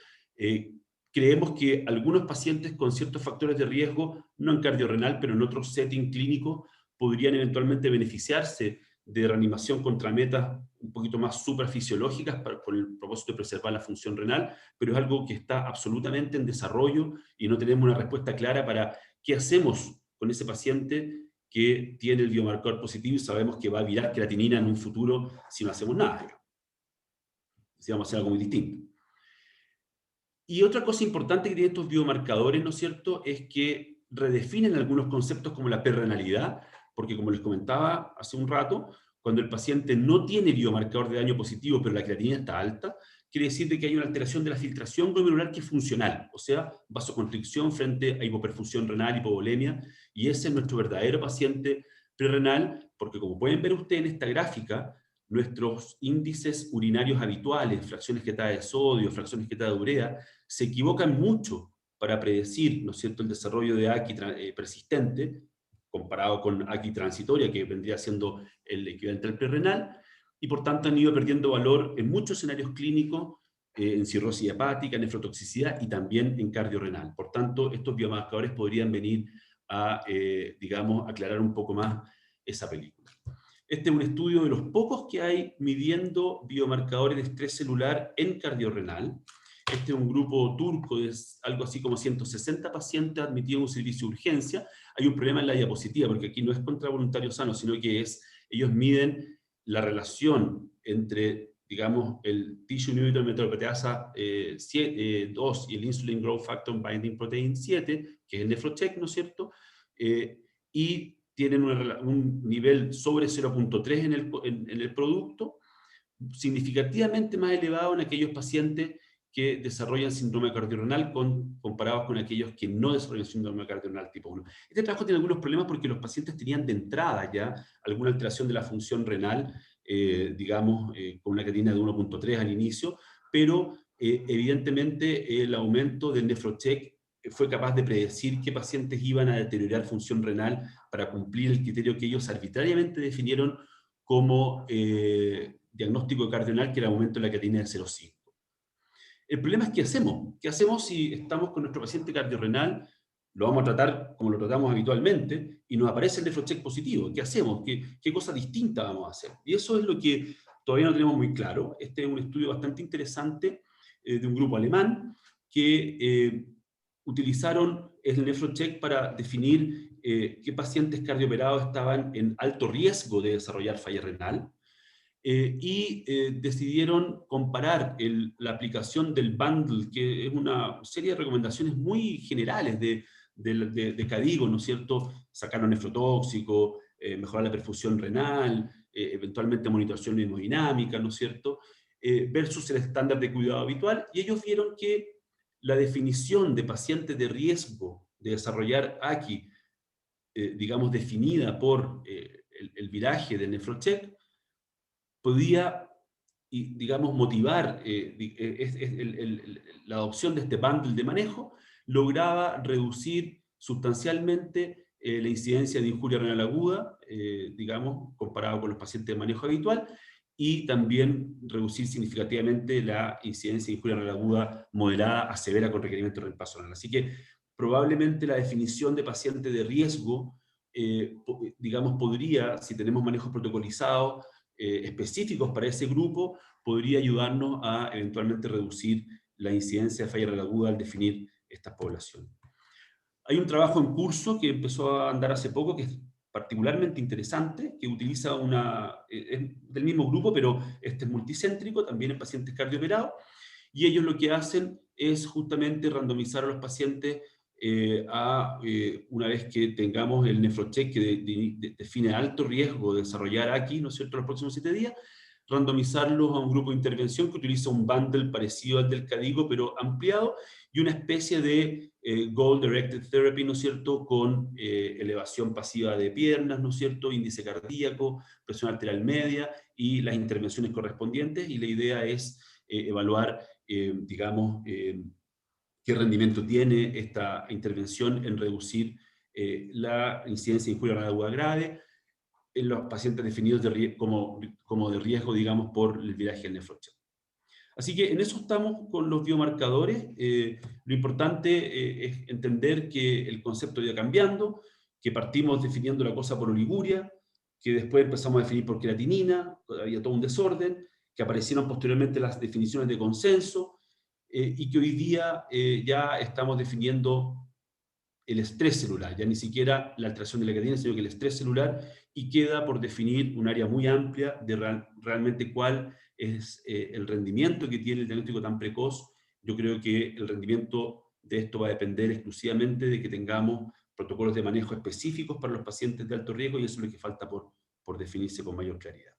Creemos que algunos pacientes con ciertos factores de riesgo, no en cardiorrenal, pero en otros settings clínicos, podrían eventualmente beneficiarse de reanimación contra metas un poquito más suprafisiológicas por el propósito de preservar la función renal, pero es algo que está absolutamente en desarrollo y no tenemos una respuesta clara para qué hacemos con ese paciente que tiene el biomarcador positivo y sabemos que va a virar creatinina en un futuro si no hacemos nada. Si vamos a hacer algo muy distinto. Y otra cosa importante que tienen estos biomarcadores, ¿no es cierto?, es que redefinen algunos conceptos como la perrenalidad, porque como les comentaba hace un rato, cuando el paciente no tiene biomarcador de daño positivo, pero la creatinina está alta, quiere decir de que hay una alteración de la filtración glomerular que es funcional, o sea, vasoconstricción frente a hipoperfusión renal, hipovolemia, y ese es nuestro verdadero paciente prerrenal, porque como pueden ver ustedes en esta gráfica, nuestros índices urinarios habituales, fracciones quietadas de sodio, fracciones quietadas de urea, se equivocan mucho para predecir, ¿no es cierto?, el desarrollo de AKI persistente, comparado con AKI transitoria, que vendría siendo el equivalente al prerrenal, y por tanto han ido perdiendo valor en muchos escenarios clínicos, en cirrosis hepática, nefrotoxicidad y también en cardiorrenal. Por tanto, estos biomarcadores podrían venir a, digamos, aclarar un poco más esa película. Este es un estudio de los pocos que hay midiendo biomarcadores de estrés celular en cardiorrenal. Este es un grupo turco de algo así como 160 pacientes admitidos en un servicio de urgencia. Hay un problema en la diapositiva, porque aquí no es contra voluntarios sanos, sino que ellos miden la relación entre digamos, el tissue inhibitor metaproteasa 2 y el insulin growth factor binding protein 7, que es el Nefrocheck, ¿no es cierto? Y tienen un nivel sobre 0.3 en el producto, significativamente más elevado en aquellos pacientes que desarrollan síndrome cardiorrenal comparados con aquellos que no desarrollan síndrome cardiorrenal tipo 1. Este trabajo tiene algunos problemas porque los pacientes tenían de entrada ya alguna alteración de la función renal, digamos, con una creatinina de 1.3 al inicio, pero evidentemente el aumento del Nefrocheck fue capaz de predecir qué pacientes iban a deteriorar función renal para cumplir el criterio que ellos arbitrariamente definieron como diagnóstico de cardiorrenal, que era el aumento de la creatinina de 0,5. El problema es ¿qué hacemos? ¿Qué hacemos si estamos con nuestro paciente cardiorrenal, lo vamos a tratar como lo tratamos habitualmente, y nos aparece el Nefrocheck positivo? ¿Qué hacemos? ¿Qué cosa distinta vamos a hacer? Y eso es lo que todavía no tenemos muy claro. Este es un estudio bastante interesante de un grupo alemán que utilizaron el Nefrocheck para definir qué pacientes cardioperados estaban en alto riesgo de desarrollar falla renal. Decidieron comparar la aplicación del bundle, que es una serie de recomendaciones muy generales de KDIGO, ¿no es cierto? Sacar un nefrotóxico, mejorar la perfusión renal, eventualmente monitorización hemodinámica, ¿no es cierto? Versus el estándar de cuidado habitual, y ellos vieron que la definición de pacientes de riesgo de desarrollar AKI, digamos, definida por el viraje del Nefrocheck, podía, digamos, motivar la adopción de este bundle de manejo, lograba reducir sustancialmente la incidencia de injuria renal aguda, digamos, comparado con los pacientes de manejo habitual, y también reducir significativamente la incidencia de injuria renal aguda moderada a severa con requerimiento de reemplazo renal. Así que probablemente la definición de paciente de riesgo, digamos, podría, si tenemos manejos protocolizados, específicos para ese grupo, podría ayudarnos a eventualmente reducir la incidencia de falla renal aguda al definir esta población. Hay un trabajo en curso que empezó a andar hace poco, que es particularmente interesante, que utiliza es del mismo grupo, pero este es multicéntrico, también en pacientes cardioperados, y ellos lo que hacen es justamente randomizar a los pacientes una vez que tengamos el Nefrocheck que define alto riesgo de desarrollar aquí, ¿no es cierto?, los próximos 7 días, randomizarlos a un grupo de intervención que utiliza un bundle parecido al del KDIGO, pero ampliado, y una especie de goal-directed therapy, ¿no es cierto?, con elevación pasiva de piernas, ¿no es cierto?, índice cardíaco, presión arterial media, y las intervenciones correspondientes, y la idea es evaluar, digamos, qué rendimiento tiene esta intervención en reducir la incidencia de injuria renal aguda grave en los pacientes definidos como de riesgo, digamos, por el viraje del Nefrocheck. Así que en eso estamos con los biomarcadores. Lo importante es entender que el concepto iba cambiando, que partimos definiendo la cosa por oliguria, que después empezamos a definir por creatinina, había todo un desorden, que aparecieron posteriormente las definiciones de consenso, y que hoy día ya estamos definiendo el estrés celular, ya ni siquiera la alteración de la creatinina, sino que el estrés celular, y queda por definir un área muy amplia de realmente cuál es el rendimiento que tiene el diagnóstico tan precoz. Yo creo que el rendimiento de esto va a depender exclusivamente de que tengamos protocolos de manejo específicos para los pacientes de alto riesgo, y eso es lo que falta por definirse con mayor claridad.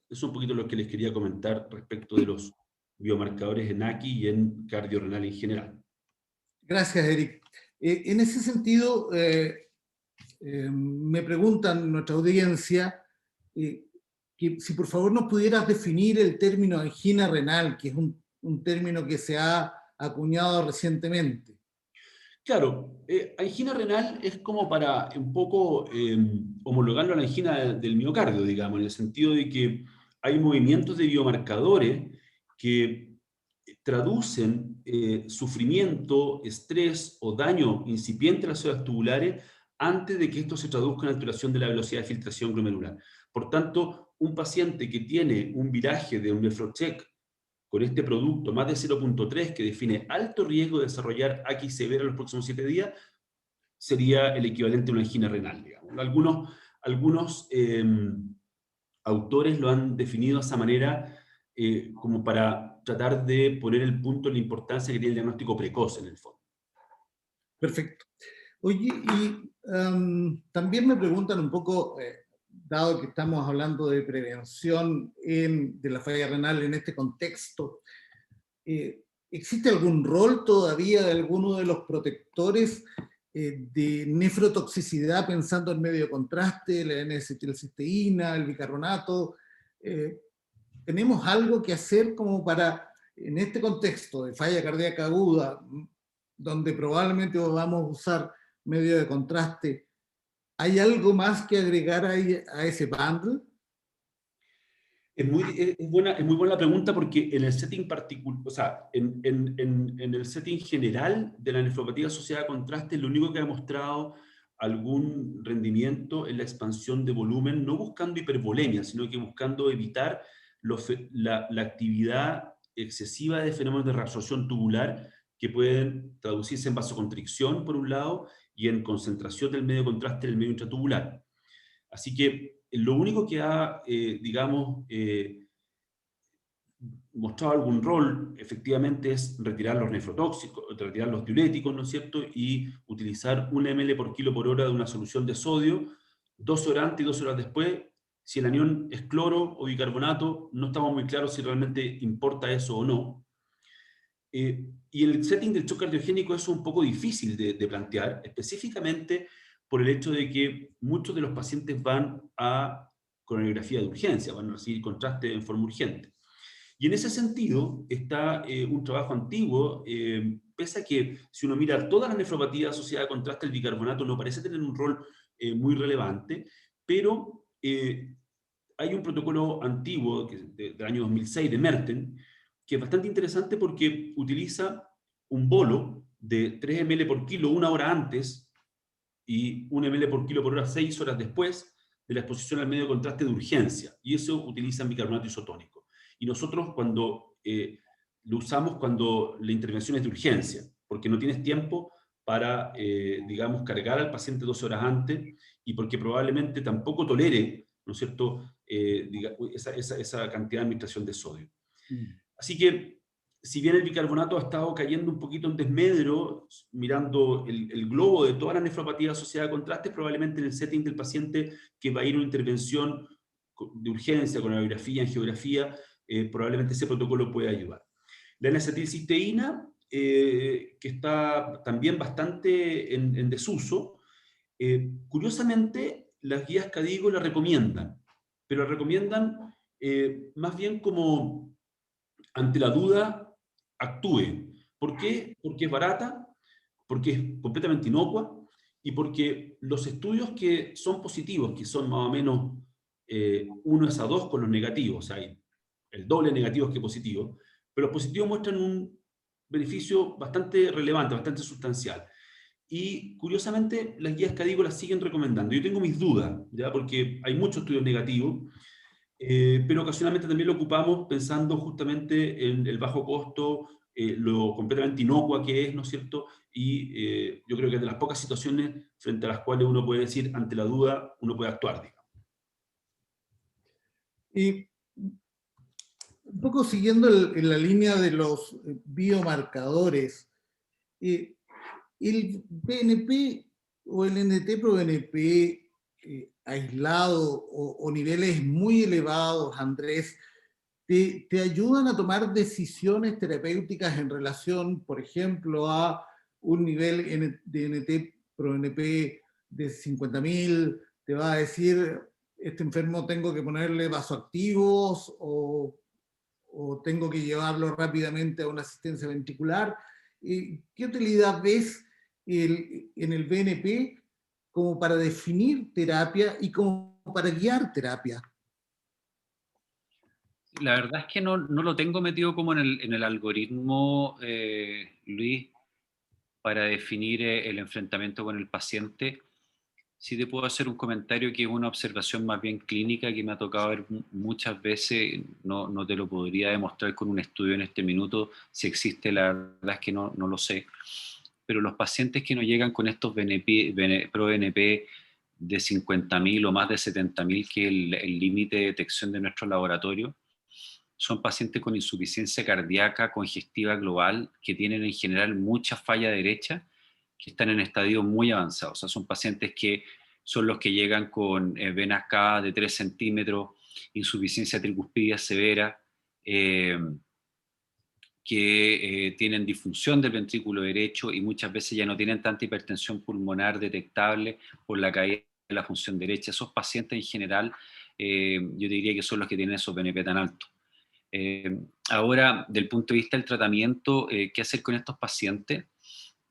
Eso es un poquito lo que les quería comentar respecto de los biomarcadores en AKI y en cardiorrenal en general. Gracias, Eric. En ese sentido, me preguntan nuestra audiencia que si por favor nos pudieras definir el término angina renal, que es un término que se ha acuñado recientemente. Claro, angina renal es como para un poco homologarlo a la angina del miocardio, digamos, en el sentido de que hay movimientos de biomarcadores que traducen sufrimiento, estrés o daño incipiente a las células tubulares antes de que esto se traduzca en alteración de la velocidad de filtración glomerular. Por tanto, un paciente que tiene un viraje de un Nefrocheck con este producto más de 0.3, que define alto riesgo de desarrollar AKI severa en los próximos 7 días, sería el equivalente a una angina renal, digamos. Algunos autores lo han definido de esa manera como para tratar de poner el punto en la importancia que tiene el diagnóstico precoz en el fondo. Perfecto. Oye, y también me preguntan un poco, dado que estamos hablando de prevención de la falla renal en este contexto, ¿existe algún rol todavía de alguno de los protectores de nefrotoxicidad, pensando en medio de contraste, la N-acetilcisteína, el bicarbonato? ¿Tenemos algo que hacer como para, en este contexto de falla cardíaca aguda, donde probablemente vamos a usar medio de contraste, ¿hay algo más que agregar a ese bundle? Es muy buena la pregunta, porque en el setting particular, o sea, en el setting general de la nefropatía asociada a contraste, lo único que ha demostrado algún rendimiento en la expansión de volumen, no buscando hipervolemia, sino que buscando evitar la actividad excesiva de fenómenos de reabsorción tubular que pueden traducirse en vasoconstricción, por un lado, y en concentración del medio de contraste en el medio intratubular. Así que lo único que ha, digamos, mostrado algún rol, efectivamente, es retirar los nefrotóxicos, retirar los diuréticos, ¿no es cierto?, y utilizar 1 ml por kilo por hora de una solución de sodio, 12 horas antes y 12 horas después. Si el anión es cloro o bicarbonato, no estamos muy claros si realmente importa eso o no. Y el setting del shock cardiogénico es un poco difícil de plantear, específicamente por el hecho de que muchos de los pacientes van a coronariografía de urgencia, van a recibir contraste en forma urgente. Y en ese sentido está un trabajo antiguo, pese a que si uno mira toda la nefropatía asociada a contraste, el bicarbonato no parece tener un rol muy relevante, pero hay un protocolo antiguo del año 2006 de Merten, que es bastante interesante porque utiliza un bolo de 3 ml por kilo 1 hora antes y 1 ml por kilo por hora 6 horas después de la exposición al medio de contraste de urgencia. Y eso utiliza bicarbonato isotónico. Y nosotros lo usamos cuando la intervención es de urgencia, porque no tienes tiempo para, digamos, cargar al paciente 12 horas antes, y porque probablemente tampoco tolere, ¿no es cierto?, esa cantidad de administración de sodio. Así que, si bien el bicarbonato ha estado cayendo un poquito en desmedro, mirando el globo de toda la nefropatía asociada a contraste, probablemente en el setting del paciente que va a ir a una intervención de urgencia, con radiografía, angiografía, probablemente ese protocolo puede ayudar. La N-acetilcisteína, que está también bastante en desuso, curiosamente las guías KDIGO la recomiendan, pero la recomiendan más bien como ante la duda actúe. ¿Por qué? Porque es barata, porque es completamente inocua y porque los estudios que son positivos, que son más o menos 1:2 con los negativos, o sea, hay el doble de negativos que positivos, pero los positivos muestran un beneficio bastante relevante, bastante sustancial. Y curiosamente las guías KDIGO las siguen recomendando. Yo tengo mis dudas, ¿ya?, porque hay muchos estudios negativos, pero ocasionalmente también lo ocupamos pensando justamente en el bajo costo, lo completamente inocua que es, ¿no es cierto? Y yo creo que es de las pocas situaciones frente a las cuales uno puede decir, ante la duda, uno puede actuar, digamos. Y un poco siguiendo en la línea de los biomarcadores, el BNP o el NT-proBNP aislado o niveles muy elevados, Andrés, te ayudan a tomar decisiones terapéuticas en relación, por ejemplo, a un nivel de NT-proBNP de 50.000, te va a decir, este enfermo tengo que ponerle vasoactivos o tengo que llevarlo rápidamente a una asistencia ventricular. ¿Qué utilidad ves en el BNP como para definir terapia y como para guiar terapia? La verdad es que no lo tengo metido como en el algoritmo, Luis, para definir el enfrentamiento con el paciente. Sí te puedo hacer un comentario que es una observación más bien clínica que me ha tocado ver muchas veces. No te lo podría demostrar con un estudio en este minuto. Si existe, la verdad es que no lo sé. Pero los pacientes que no llegan con estos pro-BNP de 50.000 o más de 70.000, que es el límite de detección de nuestro laboratorio, son pacientes con insuficiencia cardíaca congestiva global que tienen en general mucha falla derecha, que están en estadios muy avanzados. O sea, son pacientes que son los que llegan con venas cavadas de 3 centímetros, insuficiencia tricuspidia severa, que tienen disfunción del ventrículo derecho y muchas veces ya no tienen tanta hipertensión pulmonar detectable por la caída de la función derecha. Esos pacientes en general, yo diría que son los que tienen esos BNP tan altos. Ahora, del punto de vista del tratamiento, ¿qué hacer con estos pacientes?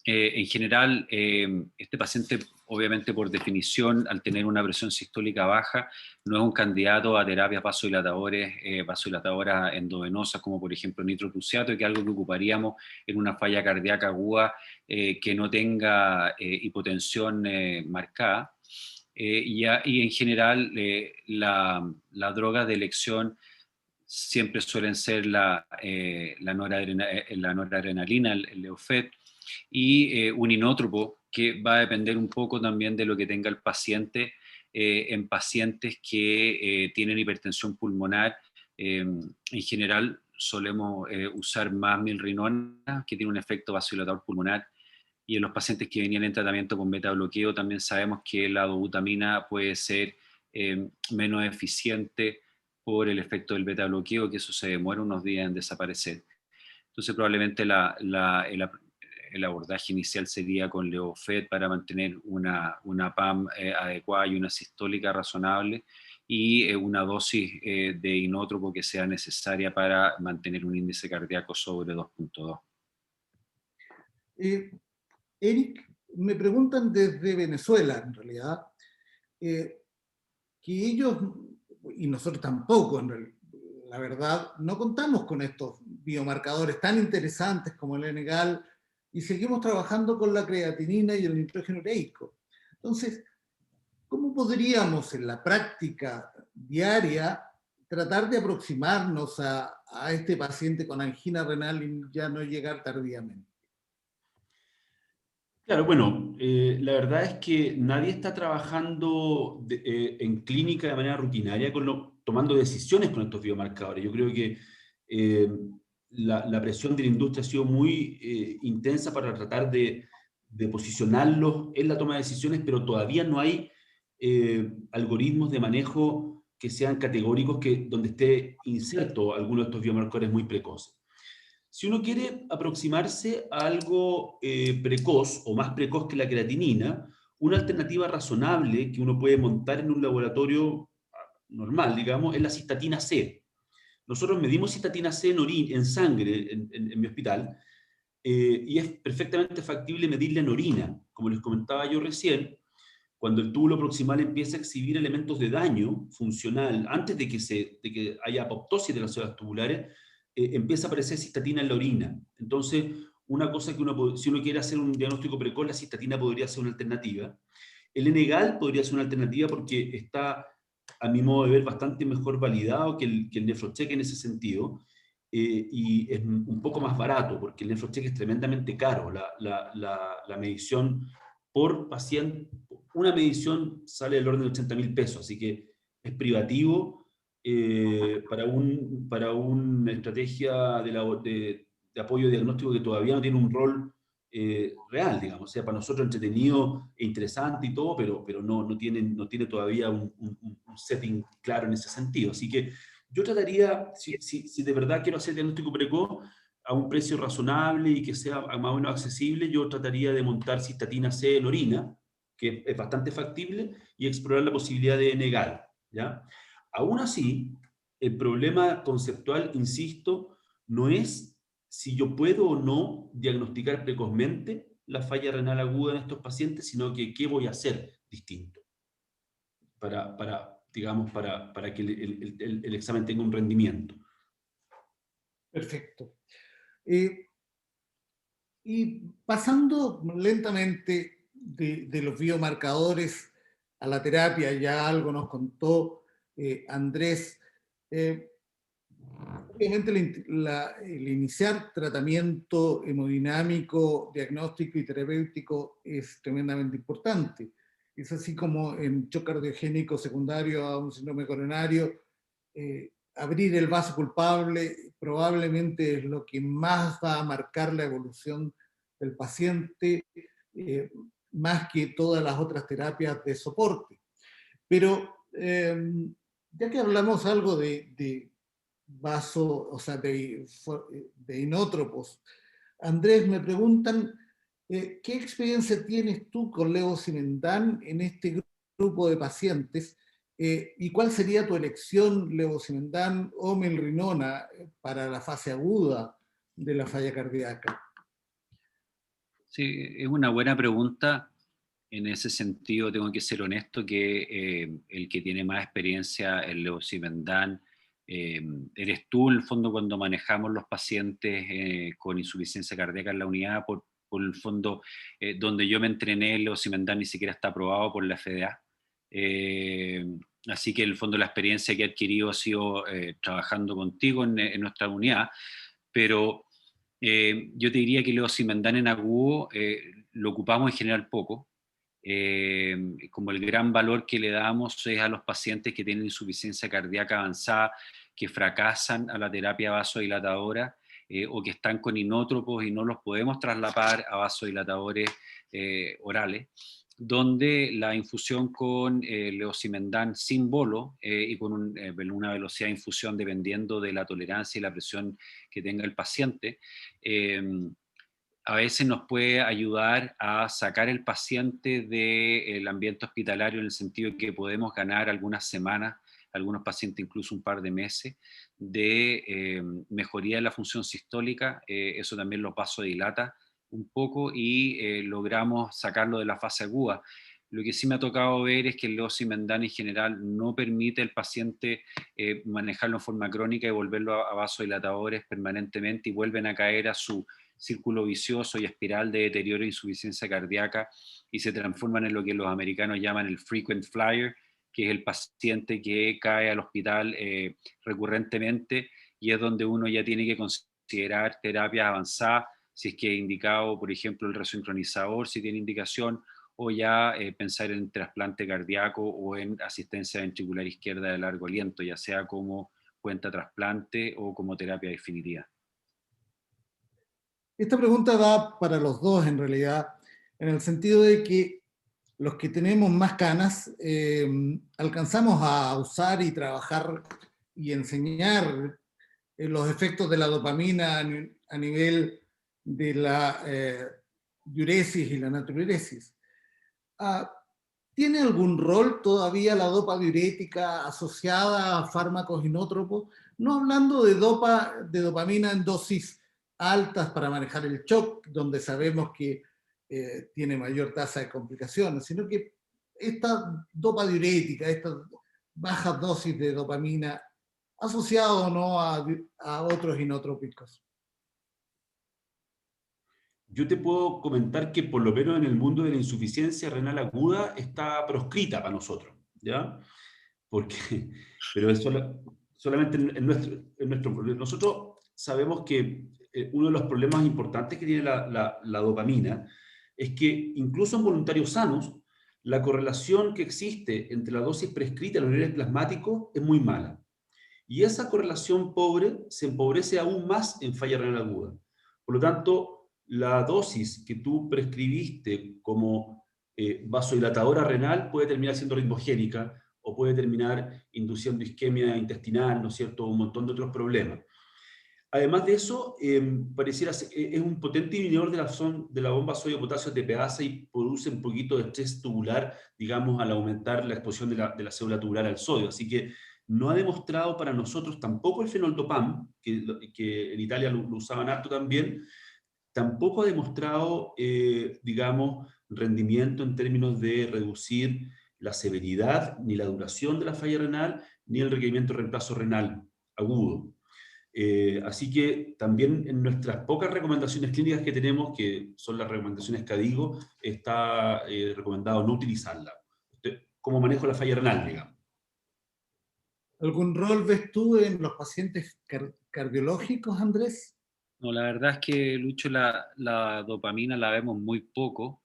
En general, este paciente, obviamente por definición, al tener una presión sistólica baja, no es un candidato a terapias vasodilatadoras endovenosas, como por ejemplo nitroprusiato, que es algo que ocuparíamos en una falla cardíaca aguda que no tenga hipotensión marcada. Y en general, la droga de elección siempre suelen ser la noradrenalina, el Leofet, y un inótropo, que va a depender un poco también de lo que tenga el paciente. En pacientes que tienen hipertensión pulmonar, en general solemos usar más milrinona, que tiene un efecto vasodilatador pulmonar, y en los pacientes que venían en tratamiento con beta bloqueo también sabemos que la dobutamina puede ser menos eficiente por el efecto del beta bloqueo, que eso se demora unos días en desaparecer. Entonces probablemente el abordaje inicial sería con Leofet para mantener una PAM adecuada y una sistólica razonable, y una dosis de inótropo que sea necesaria para mantener un índice cardíaco sobre 2.2. Eric, me preguntan desde Venezuela, en realidad, que ellos, y nosotros tampoco, la verdad, no contamos con estos biomarcadores tan interesantes como el NGAL, y seguimos trabajando con la creatinina y el nitrógeno ureico. Entonces, ¿cómo podríamos en la práctica diaria tratar de aproximarnos a este paciente con angina renal y ya no llegar tardíamente? Claro, bueno, la verdad es que nadie está trabajando en clínica de manera rutinaria tomando decisiones con estos biomarcadores. Yo creo que la presión de la industria ha sido muy intensa para tratar de posicionarlos en la toma de decisiones, pero todavía no hay algoritmos de manejo que sean categóricos donde esté inserto alguno de estos biomarcadores muy precoces. Si uno quiere aproximarse a algo precoz o más precoz que la creatinina, una alternativa razonable que uno puede montar en un laboratorio normal, digamos, es la cistatina C. Nosotros medimos cistatina C en sangre en mi hospital, y es perfectamente factible medirla en orina. Como les comentaba yo recién, cuando el túbulo proximal empieza a exhibir elementos de daño funcional, antes de que haya apoptosis de las células tubulares, empieza a aparecer cistatina en la orina. Entonces, una cosa que si uno quiere hacer un diagnóstico precoz, la cistatina podría ser una alternativa. El NGAL podría ser una alternativa porque está, a mi modo de ver, bastante mejor validado que el NEFROCHECK en ese sentido, y es un poco más barato, porque el NEFROCHECK es tremendamente caro. La medición por paciente, una medición sale del orden de 80.000 pesos, así que es privativo para una estrategia de apoyo diagnóstico que todavía no tiene un rol real, digamos. O sea, para nosotros entretenido e interesante y todo, pero no tiene todavía un setting claro en ese sentido. Así que yo trataría, si de verdad quiero hacer diagnóstico precoz a un precio razonable y que sea más o menos accesible, yo trataría de montar cistatina C en orina, que es bastante factible, y explorar la posibilidad de NGAL, ¿ya? Aún así, el problema conceptual, insisto, no es si yo puedo o no diagnosticar precozmente la falla renal aguda en estos pacientes, sino que qué voy a hacer distinto digamos, para que el examen tenga un rendimiento. Perfecto. Y pasando lentamente de los biomarcadores a la terapia, ya algo nos contó Andrés. Obviamente el iniciar tratamiento hemodinámico, diagnóstico y terapéutico es tremendamente importante. es así como en shock cardiogénico secundario a un síndrome coronario, abrir el vaso culpable probablemente es lo que más va a marcar la evolución del paciente, más que todas las otras terapias de soporte. Pero ya que hablamos algo de vaso, o sea, de inótropos, Andrés, me preguntan, ¿qué experiencia tienes tú con levosimendan en este grupo de pacientes? ¿Y cuál sería tu elección, levosimendan o melrinona, para la fase aguda de la falla cardíaca? Sí, es una buena pregunta. En ese sentido, tengo que ser honesto que el que tiene más experiencia en levosimendan eres tú, en el fondo, cuando manejamos los pacientes con insuficiencia cardíaca en la unidad, por el fondo, donde yo me entrené, el levosimendan ni siquiera está aprobado por la FDA. Eh, Así que, en el fondo, la experiencia que he adquirido ha sido trabajando contigo en nuestra unidad, pero yo te diría que levosimendan en agudo lo ocupamos en general poco. Como el gran valor que le damos es a los pacientes que tienen insuficiencia cardíaca avanzada, que fracasan a la terapia vasodilatadora o que están con inótropos y no los podemos trasladar a vasodilatadores orales, donde la infusión con levosimendan sin bolo y con una velocidad de infusión dependiendo de la tolerancia y la presión que tenga el paciente, a veces nos puede ayudar a sacar el paciente del ambiente hospitalario, en el sentido de que podemos ganar algunas semanas, algunos pacientes incluso un par de meses, de mejoría de la función sistólica. Eso también los vasodilata un poco y logramos sacarlo de la fase aguda. Lo que sí me ha tocado ver es que el levosimendan en general no permite al paciente manejarlo en forma crónica y volverlo a vasodilatadores permanentemente, y vuelven a caer a su círculo vicioso y espiral de deterioro e insuficiencia cardíaca, y se transforman en lo que los americanos llaman el frequent flyer, que es el paciente que cae al hospital recurrentemente, y es donde uno ya tiene que considerar terapias avanzadas, si es que es indicado, por ejemplo, el resincronizador, si tiene indicación, o ya pensar en trasplante cardíaco o en asistencia ventricular izquierda de largo aliento, ya sea como cuenta trasplante o como terapia definitiva. Esta pregunta va para los dos en realidad, en el sentido de que los que tenemos más canas alcanzamos a usar y trabajar y enseñar los efectos de la dopamina a nivel de la diuresis y la natriuresis. ¿Tiene algún rol todavía la dopa diurética asociada a fármacos inótropos? No hablando de dopamina en dosis altas para manejar el shock, donde sabemos que tiene mayor tasa de complicaciones, sino que esta dopa diurética, estas bajas dosis de dopamina, asociado o no a otros inotrópicos. Yo te puedo comentar que por lo menos en el mundo de la insuficiencia renal aguda está proscrita para nosotros, ¿ya? Porque, pero es solamente nosotros sabemos que uno de los problemas importantes que tiene la dopamina es que incluso en voluntarios sanos, la correlación que existe entre la dosis prescrita y los niveles plasmáticos es muy mala. Y esa correlación pobre se empobrece aún más en falla renal aguda. Por lo tanto, la dosis que tú prescribiste como vasodilatadora renal puede terminar siendo ritmogénica o puede terminar induciendo isquemia intestinal, ¿no es cierto?, un montón de otros problemas. Además de eso, pareciera es un potente inhibidor de la bomba sodio-potasio TPasa y produce un poquito de estrés tubular, digamos, al aumentar la exposición de la célula tubular al sodio. Así que no ha demostrado para nosotros tampoco el fenoltopam, que en Italia lo usaban harto también, tampoco ha demostrado, digamos, rendimiento en términos de reducir la severidad, ni la duración de la falla renal, ni el requerimiento de reemplazo renal agudo. Así que también en nuestras pocas recomendaciones clínicas que tenemos, que son las recomendaciones KDIGO, está recomendado no utilizarla como manejo de la falla renal, digamos. ¿Algún rol ves tú en los pacientes cardiológicos, Andrés? No, la verdad es que, Lucho, la dopamina la vemos muy poco.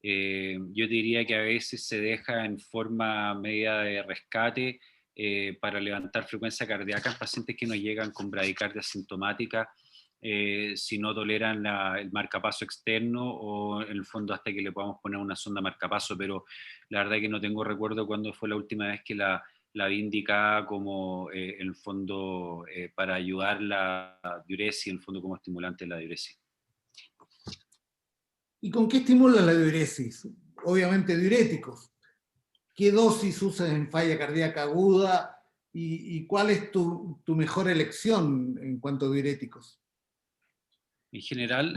Yo diría que a veces se deja en forma media de rescate para levantar frecuencia cardíaca en pacientes que no llegan con bradicardia asintomática, si no toleran el marcapaso externo o en el fondo hasta que le podamos poner una sonda marcapaso, pero la verdad es que no tengo recuerdo cuándo fue la última vez que la vi indicada como en el fondo para ayudar la diuresis, en el fondo como estimulante de la diuresis. ¿Y con qué estimula la diuresis? Obviamente diuréticos. ¿Qué dosis usas en falla cardíaca aguda y cuál es tu mejor elección en cuanto a diuréticos? En general,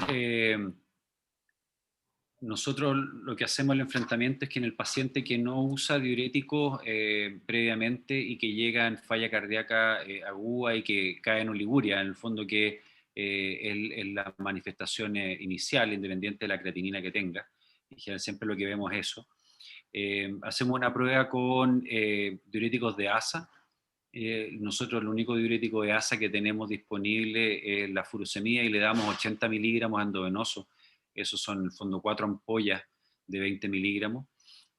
nosotros lo que hacemos en el enfrentamiento es que en el paciente que no usa diuréticos previamente y que llega en falla cardíaca aguda y que cae en oliguria, en el fondo que es la manifestación inicial, independiente de la creatinina que tenga, en general siempre lo que vemos es eso. Hacemos una prueba con diuréticos de ASA. Nosotros el único diurético de ASA que tenemos disponible es la furosemida y le damos 80 miligramos endovenoso. Esos son en el fondo 4 ampollas de 20 miligramos.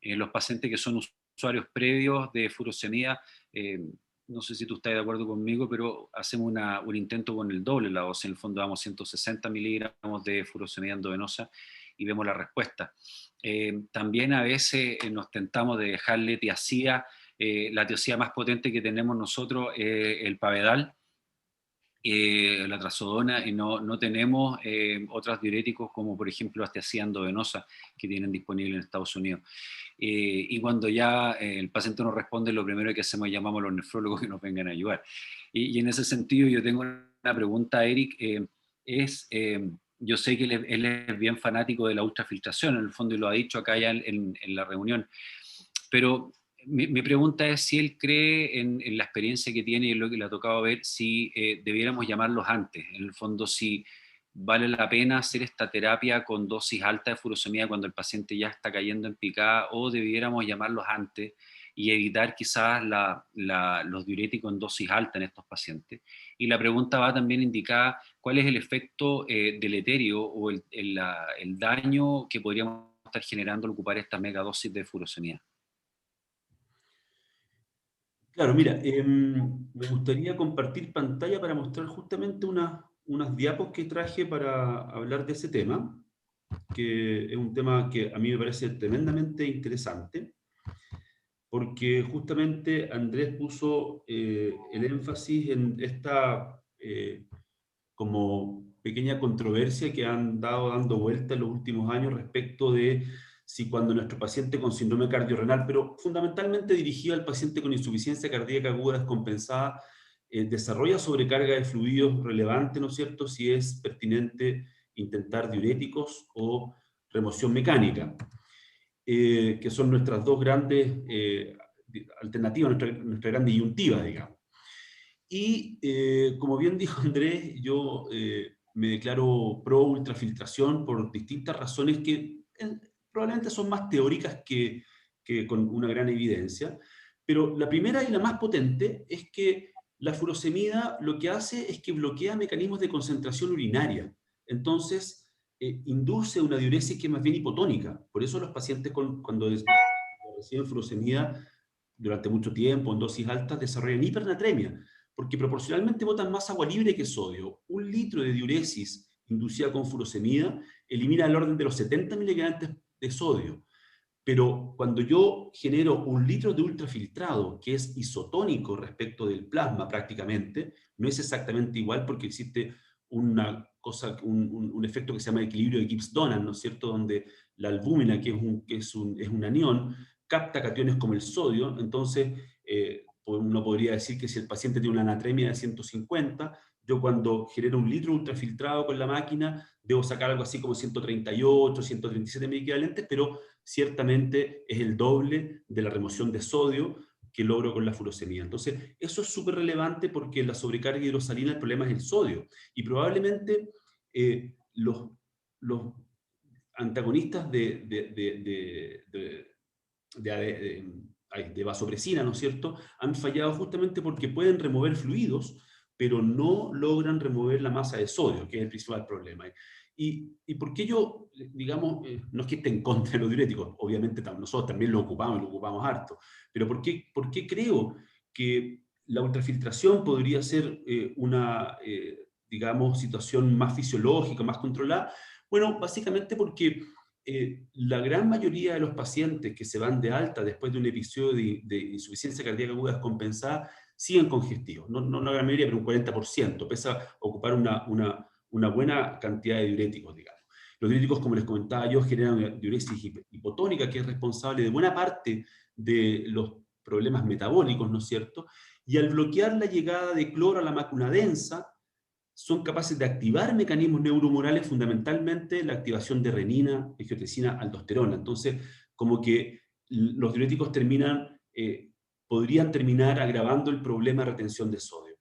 Los pacientes que son usuarios previos de furosemida, no sé si tú estás de acuerdo conmigo, pero hacemos un intento con el doble la dosis. En el fondo damos 160 miligramos de furosemida endovenosa y vemos la respuesta. También a veces nos tentamos de dejarle tiacida. La tiacida más potente que tenemos nosotros es el Pavedal, la trazodona, y no tenemos otros diuréticos como por ejemplo la tiacida endovenosa que tienen disponible en Estados Unidos. Y cuando ya el paciente nos responde, lo primero que hacemos es llamamos a los nefrólogos que nos vengan a ayudar. Y en ese sentido yo tengo una pregunta a Eric, yo sé que él es bien fanático de la ultrafiltración, en el fondo, y lo ha dicho acá ya en la reunión, pero mi pregunta es si él cree en la experiencia que tiene y en lo que le ha tocado ver, si debiéramos llamarlos antes, en el fondo si vale la pena hacer esta terapia con dosis alta de furosemida cuando el paciente ya está cayendo en picada, o debiéramos llamarlos antes y evitar quizás los diuréticos en dosis alta en estos pacientes. Y la pregunta va también indicada cuál es el efecto deleterio o el daño que podríamos estar generando al ocupar esta megadosis de furosemida. Claro, mira, me gustaría compartir pantalla para mostrar justamente unas diapos que traje para hablar de ese tema, que es un tema que a mí me parece tremendamente interesante, porque justamente Andrés puso el énfasis en esta como pequeña controversia que han dado dando vuelta en los últimos años respecto de si cuando nuestro paciente con síndrome cardiorrenal, pero fundamentalmente dirigido al paciente con insuficiencia cardíaca aguda descompensada, desarrolla sobrecarga de fluidos relevante, ¿no es cierto?, si es pertinente intentar diuréticos o remoción mecánica, que son nuestras dos grandes alternativas, nuestra gran disyuntiva, digamos. Y como bien dijo Andrés, yo me declaro pro ultrafiltración por distintas razones que probablemente son más teóricas que con una gran evidencia. Pero la primera y la más potente es que la furosemida lo que hace es que bloquea mecanismos de concentración urinaria. Entonces, induce una diuresis que es más bien hipotónica. Por eso los pacientes cuando reciben furosemida durante mucho tiempo, en dosis altas, desarrollan hipernatremia, porque proporcionalmente botan más agua libre que sodio. 1 litro de diuresis inducida con furosemida elimina el orden de los 70 miligramos de sodio. Pero cuando yo genero 1 litro de ultrafiltrado, que es isotónico respecto del plasma prácticamente, no es exactamente igual porque existe un efecto que se llama equilibrio de Gibbs-Donan, ¿no es cierto?, donde la albúmina, que es un anión, capta cationes como el sodio. Entonces uno podría decir que si el paciente tiene una anatremia de 150, yo cuando genero 1 litro ultrafiltrado con la máquina, debo sacar algo así como 138, 137 miliequivalentes, pero ciertamente es el doble de la remoción de sodio que logro con la furosemida. Entonces, eso es súper relevante porque la sobrecarga hidrosalina, el problema es el sodio. Y probablemente los antagonistas de vasopresina, ¿no es cierto?, han fallado justamente porque pueden remover fluidos, pero no logran remover la masa de sodio, que es el principal problema. ¿Y por qué yo, digamos, no es que esté en contra de los diuréticos, obviamente nosotros también lo ocupamos harto, pero por qué creo que la ultrafiltración podría ser una, digamos, situación más fisiológica, más controlada? Bueno, básicamente porque la gran mayoría de los pacientes que se van de alta después de un episodio de insuficiencia cardíaca aguda descompensada siguen congestivos. No la gran mayoría, pero un 40%, pese a ocupar una buena cantidad de diuréticos, digamos. Los diuréticos, como les comentaba yo, generan diuresis hipotónica, que es responsable de buena parte de los problemas metabólicos, ¿no es cierto? Y al bloquear la llegada de cloro a la mácula densa, son capaces de activar mecanismos neuromorales, fundamentalmente la activación de renina, angiotensina, aldosterona. Entonces, como que los diuréticos podrían terminar agravando el problema de retención de sodio.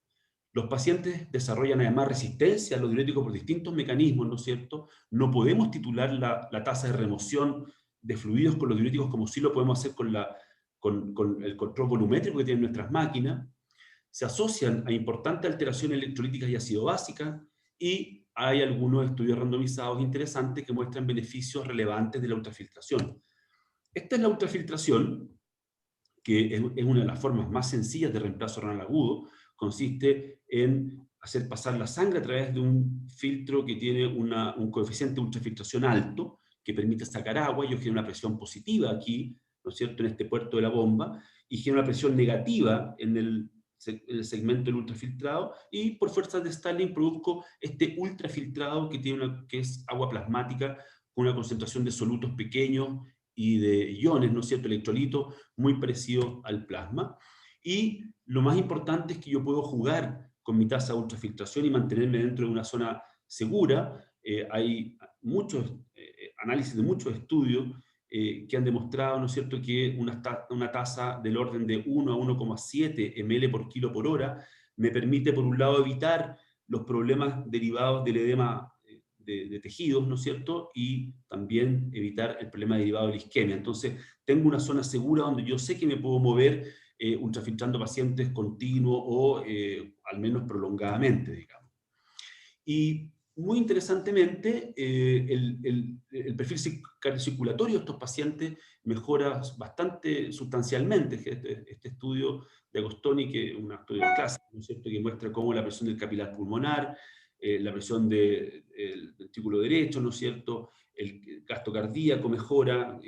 Los pacientes desarrollan además resistencia a los diuréticos por distintos mecanismos, ¿no es cierto? No podemos titular la tasa de remoción de fluidos con los diuréticos como sí lo podemos hacer con el control volumétrico que tienen nuestras máquinas. Se asocian a importantes alteraciones electrolíticas y ácido básica, y hay algunos estudios randomizados interesantes que muestran beneficios relevantes de la ultrafiltración. Esta es la ultrafiltración, que es una de las formas más sencillas de reemplazo renal agudo. Consiste en hacer pasar la sangre a través de un filtro que tiene un coeficiente de ultrafiltración alto, que permite sacar agua. Yo genero una presión positiva aquí, ¿no es cierto?, en este puerto de la bomba, y genero una presión negativa en el segmento del ultrafiltrado, y por fuerzas de Stalin produzco este ultrafiltrado que es agua plasmática con una concentración de solutos pequeños y de iones, ¿no es cierto?, electrolitos, muy parecido al plasma. Y lo más importante es que yo puedo jugar con mi tasa de ultrafiltración y mantenerme dentro de una zona segura. Hay muchos análisis de muchos estudios que han demostrado, ¿no es cierto?, que una tasa del orden de 1 a 1,7 ml por kilo por hora me permite, por un lado, evitar los problemas derivados del edema de tejidos, ¿no es cierto?, y también evitar el problema derivado de la isquemia. Entonces, tengo una zona segura donde yo sé que me puedo mover ultrafiltrando pacientes continuo o al menos prolongadamente, digamos. Y muy interesantemente, el perfil cardiocirculatorio de estos pacientes mejora bastante sustancialmente. Este estudio de Agostoni, que es un estudio clásico, ¿no es cierto?, que muestra cómo la presión del capilar pulmonar, la presión del ventrículo derecho, ¿no es cierto?, el gasto cardíaco mejora,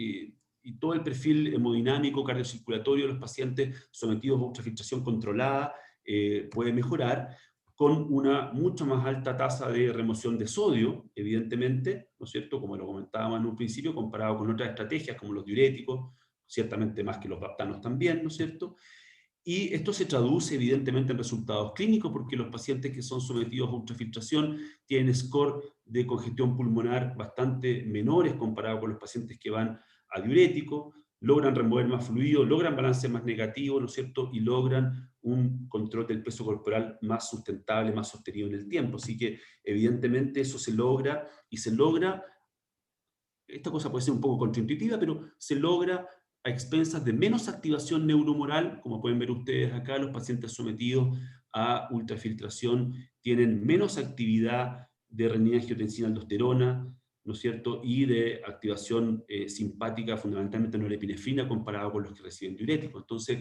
y todo el perfil hemodinámico cardiocirculatorio de los pacientes sometidos a ultrafiltración controlada puede mejorar, con una mucho más alta tasa de remoción de sodio, evidentemente, ¿no es cierto?, como lo comentábamos en un principio, comparado con otras estrategias como los diuréticos, ciertamente más que los baptanos también, ¿no es cierto? Y esto se traduce evidentemente en resultados clínicos, porque los pacientes que son sometidos a ultrafiltración tienen score de congestión pulmonar bastante menores comparado con los pacientes que van a diurético, logran remover más fluido, logran balance más negativo, ¿no es cierto?, y logran un control del peso corporal más sustentable, más sostenido en el tiempo. Así que evidentemente eso se logra, y se logra, esta cosa puede ser un poco contraintuitiva, pero se logra a expensas de menos activación neuromoral. Como pueden ver ustedes acá, los pacientes sometidos a ultrafiltración tienen menos actividad de renina, angiotensina, aldosterona, ¿no es cierto?, y de activación simpática, fundamentalmente norepinefrina, comparado con los que reciben diuréticos. Entonces,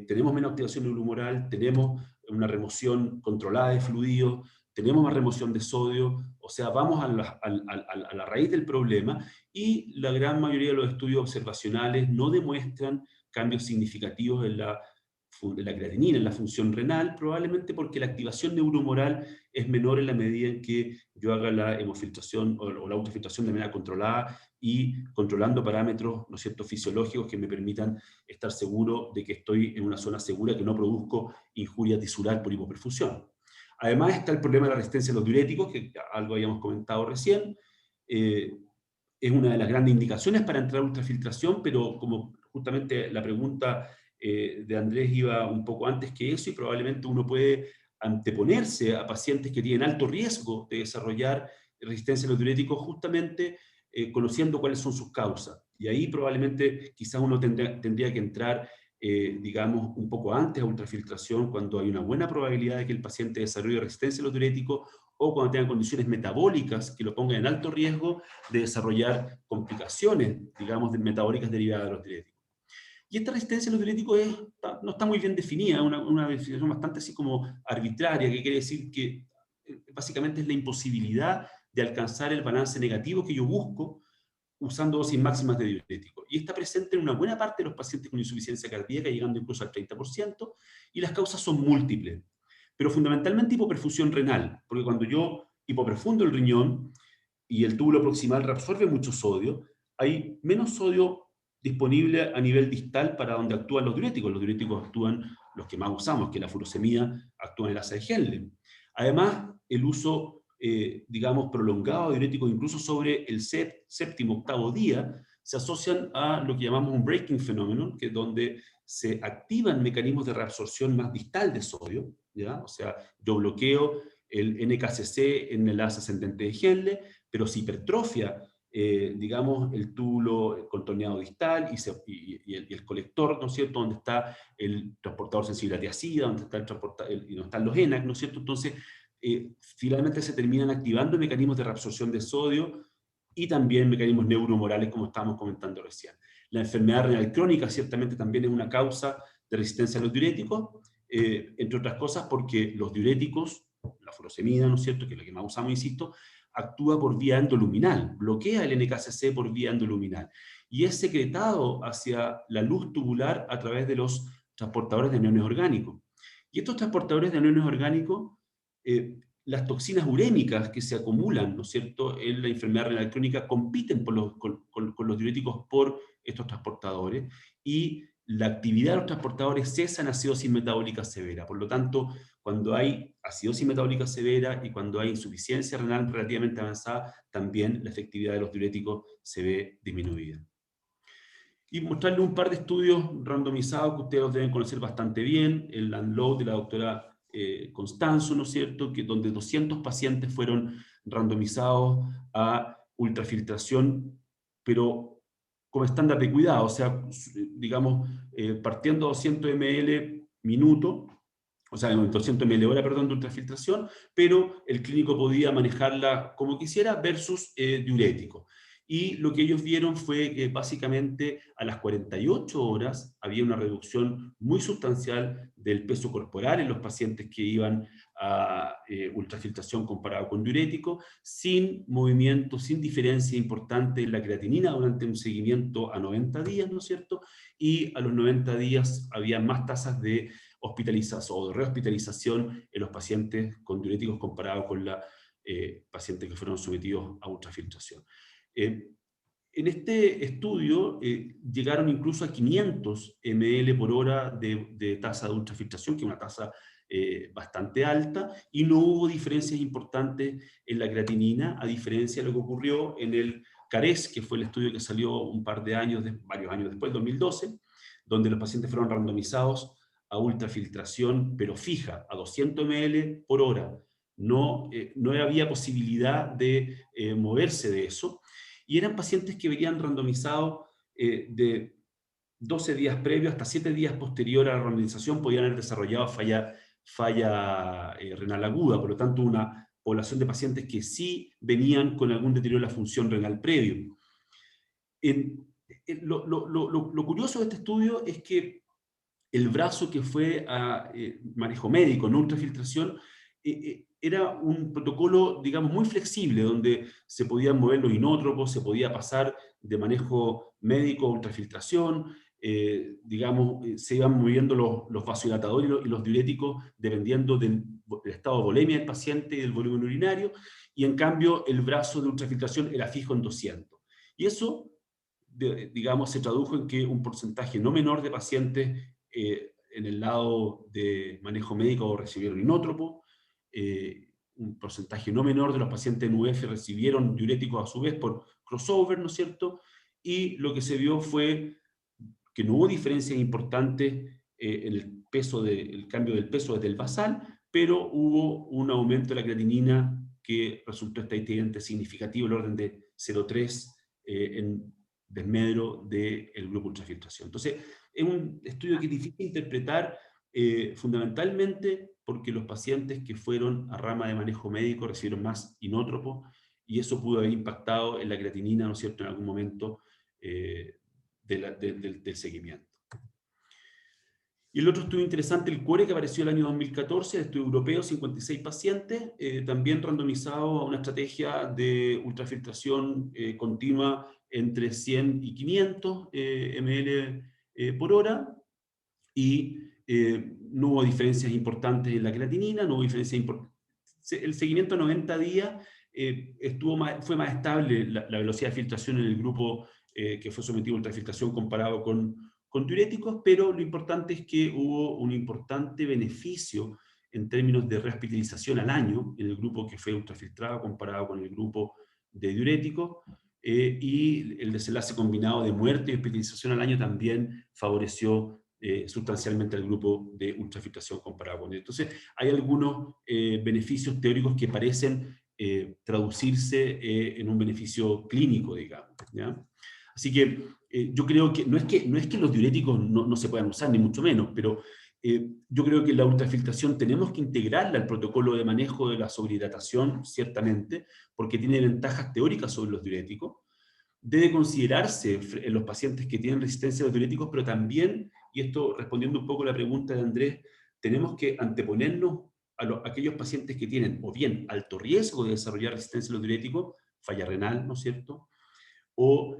tenemos menos activación neuromoral, tenemos una remoción controlada de fluidos, tenemos más remoción de sodio, o sea, vamos a la raíz del problema, y la gran mayoría de los estudios observacionales no demuestran cambios significativos en la creatinina, en la función renal, probablemente porque la activación neuromoral es menor en la medida en que yo haga la hemofiltración o la autofiltración de manera controlada, y controlando parámetros, ¿no es cierto?, fisiológicos que me permitan estar seguro de que estoy en una zona segura, que no produzco injuria tisular por hipoperfusión. Además está el problema de la resistencia a los diuréticos, que algo habíamos comentado recién. Es una de las grandes indicaciones para entrar a ultrafiltración, pero como justamente la pregunta de Andrés iba un poco antes que eso, y probablemente uno puede anteponerse a pacientes que tienen alto riesgo de desarrollar resistencia a los diuréticos, justamente conociendo cuáles son sus causas. Y ahí probablemente quizás uno tendría que entrar digamos, un poco antes a ultrafiltración, cuando hay una buena probabilidad de que el paciente desarrolle resistencia a los diuréticos, o cuando tenga condiciones metabólicas que lo pongan en alto riesgo de desarrollar complicaciones, digamos, metabólicas derivadas de los diuréticos. Y esta resistencia a los diuréticos no está muy bien definida, una definición bastante así como arbitraria, que quiere decir que básicamente es la imposibilidad de alcanzar el balance negativo que yo busco usando dosis máximas de diuréticos. Y está presente en una buena parte de los pacientes con insuficiencia cardíaca, llegando incluso al 30%, y las causas son múltiples. Pero fundamentalmente hipoperfusión renal, porque cuando yo hipoperfundo el riñón y el túbulo proximal reabsorbe mucho sodio, hay menos sodio disponible a nivel distal para donde actúan los diuréticos. Los diuréticos actúan, los que más usamos, que es la furosemida, actúan en el asa de Henle. Además, el uso, digamos, prolongado de diuréticos, incluso sobre el séptimo, octavo día, se asocian a lo que llamamos un breaking phenomenon, que es donde se activan mecanismos de reabsorción más distal de sodio, ¿ya? O sea, yo bloqueo el NKCC en el asa ascendente de Henle, pero se hipertrofia, digamos, el túbulo contorneado distal y el colector, ¿no es cierto?, donde está el transportador sensible a tiacida, donde está y donde están los ENaC, ¿no es cierto? Entonces, finalmente se terminan activando mecanismos de reabsorción de sodio y también mecanismos neuromorales, como estábamos comentando recién. La enfermedad renal crónica ciertamente también es una causa de resistencia a los diuréticos, entre otras cosas porque los diuréticos, la furosemida, ¿no es cierto?, que es la que más usamos, insisto, actúa por vía endoluminal, bloquea el NKCC por vía endoluminal, y es secretado hacia la luz tubular a través de los transportadores de aniones orgánicos. Y estos transportadores de aniones orgánicos, las toxinas urémicas que se acumulan, ¿no es cierto?, en la enfermedad renal crónica, compiten con los diuréticos por estos transportadores, y la actividad de los transportadores cesa en acidosis metabólica severa. Por lo tanto, cuando hay acidosis metabólica severa y cuando hay insuficiencia renal relativamente avanzada, también la efectividad de los diuréticos se ve disminuida. Y mostrarles un par de estudios randomizados que ustedes deben conocer bastante bien, el Unload de la doctora Constanzo, ¿no es cierto?, que donde 200 pacientes fueron randomizados a ultrafiltración, pero como estándar de cuidado, o sea, digamos, partiendo 200 ml minuto, o sea, 200 ml hora, perdón, de ultrafiltración, pero el clínico podía manejarla como quisiera versus diurético. Y lo que ellos vieron fue que básicamente a las 48 horas había una reducción muy sustancial del peso corporal en los pacientes que iban a ultrafiltración comparado con diurético, sin movimiento, sin diferencia importante en la creatinina durante un seguimiento a 90 días, ¿no es cierto? Y a los 90 días había más tasas de hospitalización o de rehospitalización en los pacientes con diuréticos comparado con los pacientes que fueron sometidos a ultrafiltración. En este estudio llegaron incluso a 500 ml por hora de tasa de ultrafiltración, que es una tasa bastante alta, y no hubo diferencias importantes en la creatinina, a diferencia de lo que ocurrió en el CARES, que fue el estudio que salió un par de años, varios años después, 2012, donde los pacientes fueron randomizados a ultrafiltración, pero fija, a 200 ml por hora. No había posibilidad de moverse de eso, y eran pacientes que venían randomizados de 12 días previos hasta 7 días posterior a la randomización, podían haber desarrollado falla renal aguda, por lo tanto una población de pacientes que sí venían con algún deterioro de la función renal previo. Lo curioso de este estudio es que el brazo que fue a manejo médico, no ultrafiltración, era un protocolo, digamos, muy flexible, donde se podían mover los inótropos, se podía pasar de manejo médico a ultrafiltración, digamos, se iban moviendo los vasodilatadores y los diuréticos dependiendo del estado de volemia del paciente y del volumen urinario, y en cambio el brazo de ultrafiltración era fijo en 200. Y eso, digamos, se tradujo en que un porcentaje no menor de pacientes en el lado de manejo médico recibieron inótropo, un porcentaje no menor de los pacientes en UF recibieron diuréticos a su vez por crossover, ¿no es cierto? Y lo que se vio fue que no hubo diferencias importantes en el cambio del peso desde el basal, pero hubo un aumento de la creatinina que resultó estadísticamente significativo, el orden de 0,3 en desmedro del grupo ultrafiltración. Entonces, es un estudio que es difícil de interpretar fundamentalmente porque los pacientes que fueron a rama de manejo médico recibieron más inótropo y eso pudo haber impactado en la creatinina, ¿no es cierto?, en algún momento del seguimiento. Y el otro estudio interesante, el CURE, que apareció el año 2014, el estudio europeo, 56 pacientes, también randomizado a una estrategia de ultrafiltración continua entre 100 y 500 ml por hora, y no hubo diferencias importantes en la creatinina, no hubo diferencias importantes. El seguimiento a 90 días fue más estable la velocidad de filtración en el grupo que fue sometido a ultrafiltración comparado con diuréticos, pero lo importante es que hubo un importante beneficio en términos de rehospitalización al año en el grupo que fue ultrafiltrado comparado con el grupo de diuréticos, y el desenlace combinado de muerte y hospitalización al año también favoreció sustancialmente al grupo de ultrafiltración comparado con él. Entonces, hay algunos beneficios teóricos que parecen traducirse en un beneficio clínico, digamos, ¿ya? Así que yo creo que no es que los diuréticos no se puedan usar, ni mucho menos, pero yo creo que la ultrafiltración tenemos que integrarla al protocolo de manejo de la sobrehidratación, ciertamente, porque tiene ventajas teóricas sobre los diuréticos. Debe considerarse en los pacientes que tienen resistencia a los diuréticos, pero también, y esto respondiendo un poco a la pregunta de Andrés, tenemos que anteponernos a aquellos pacientes que tienen o bien alto riesgo de desarrollar resistencia a los diuréticos, falla renal, ¿no es cierto?, o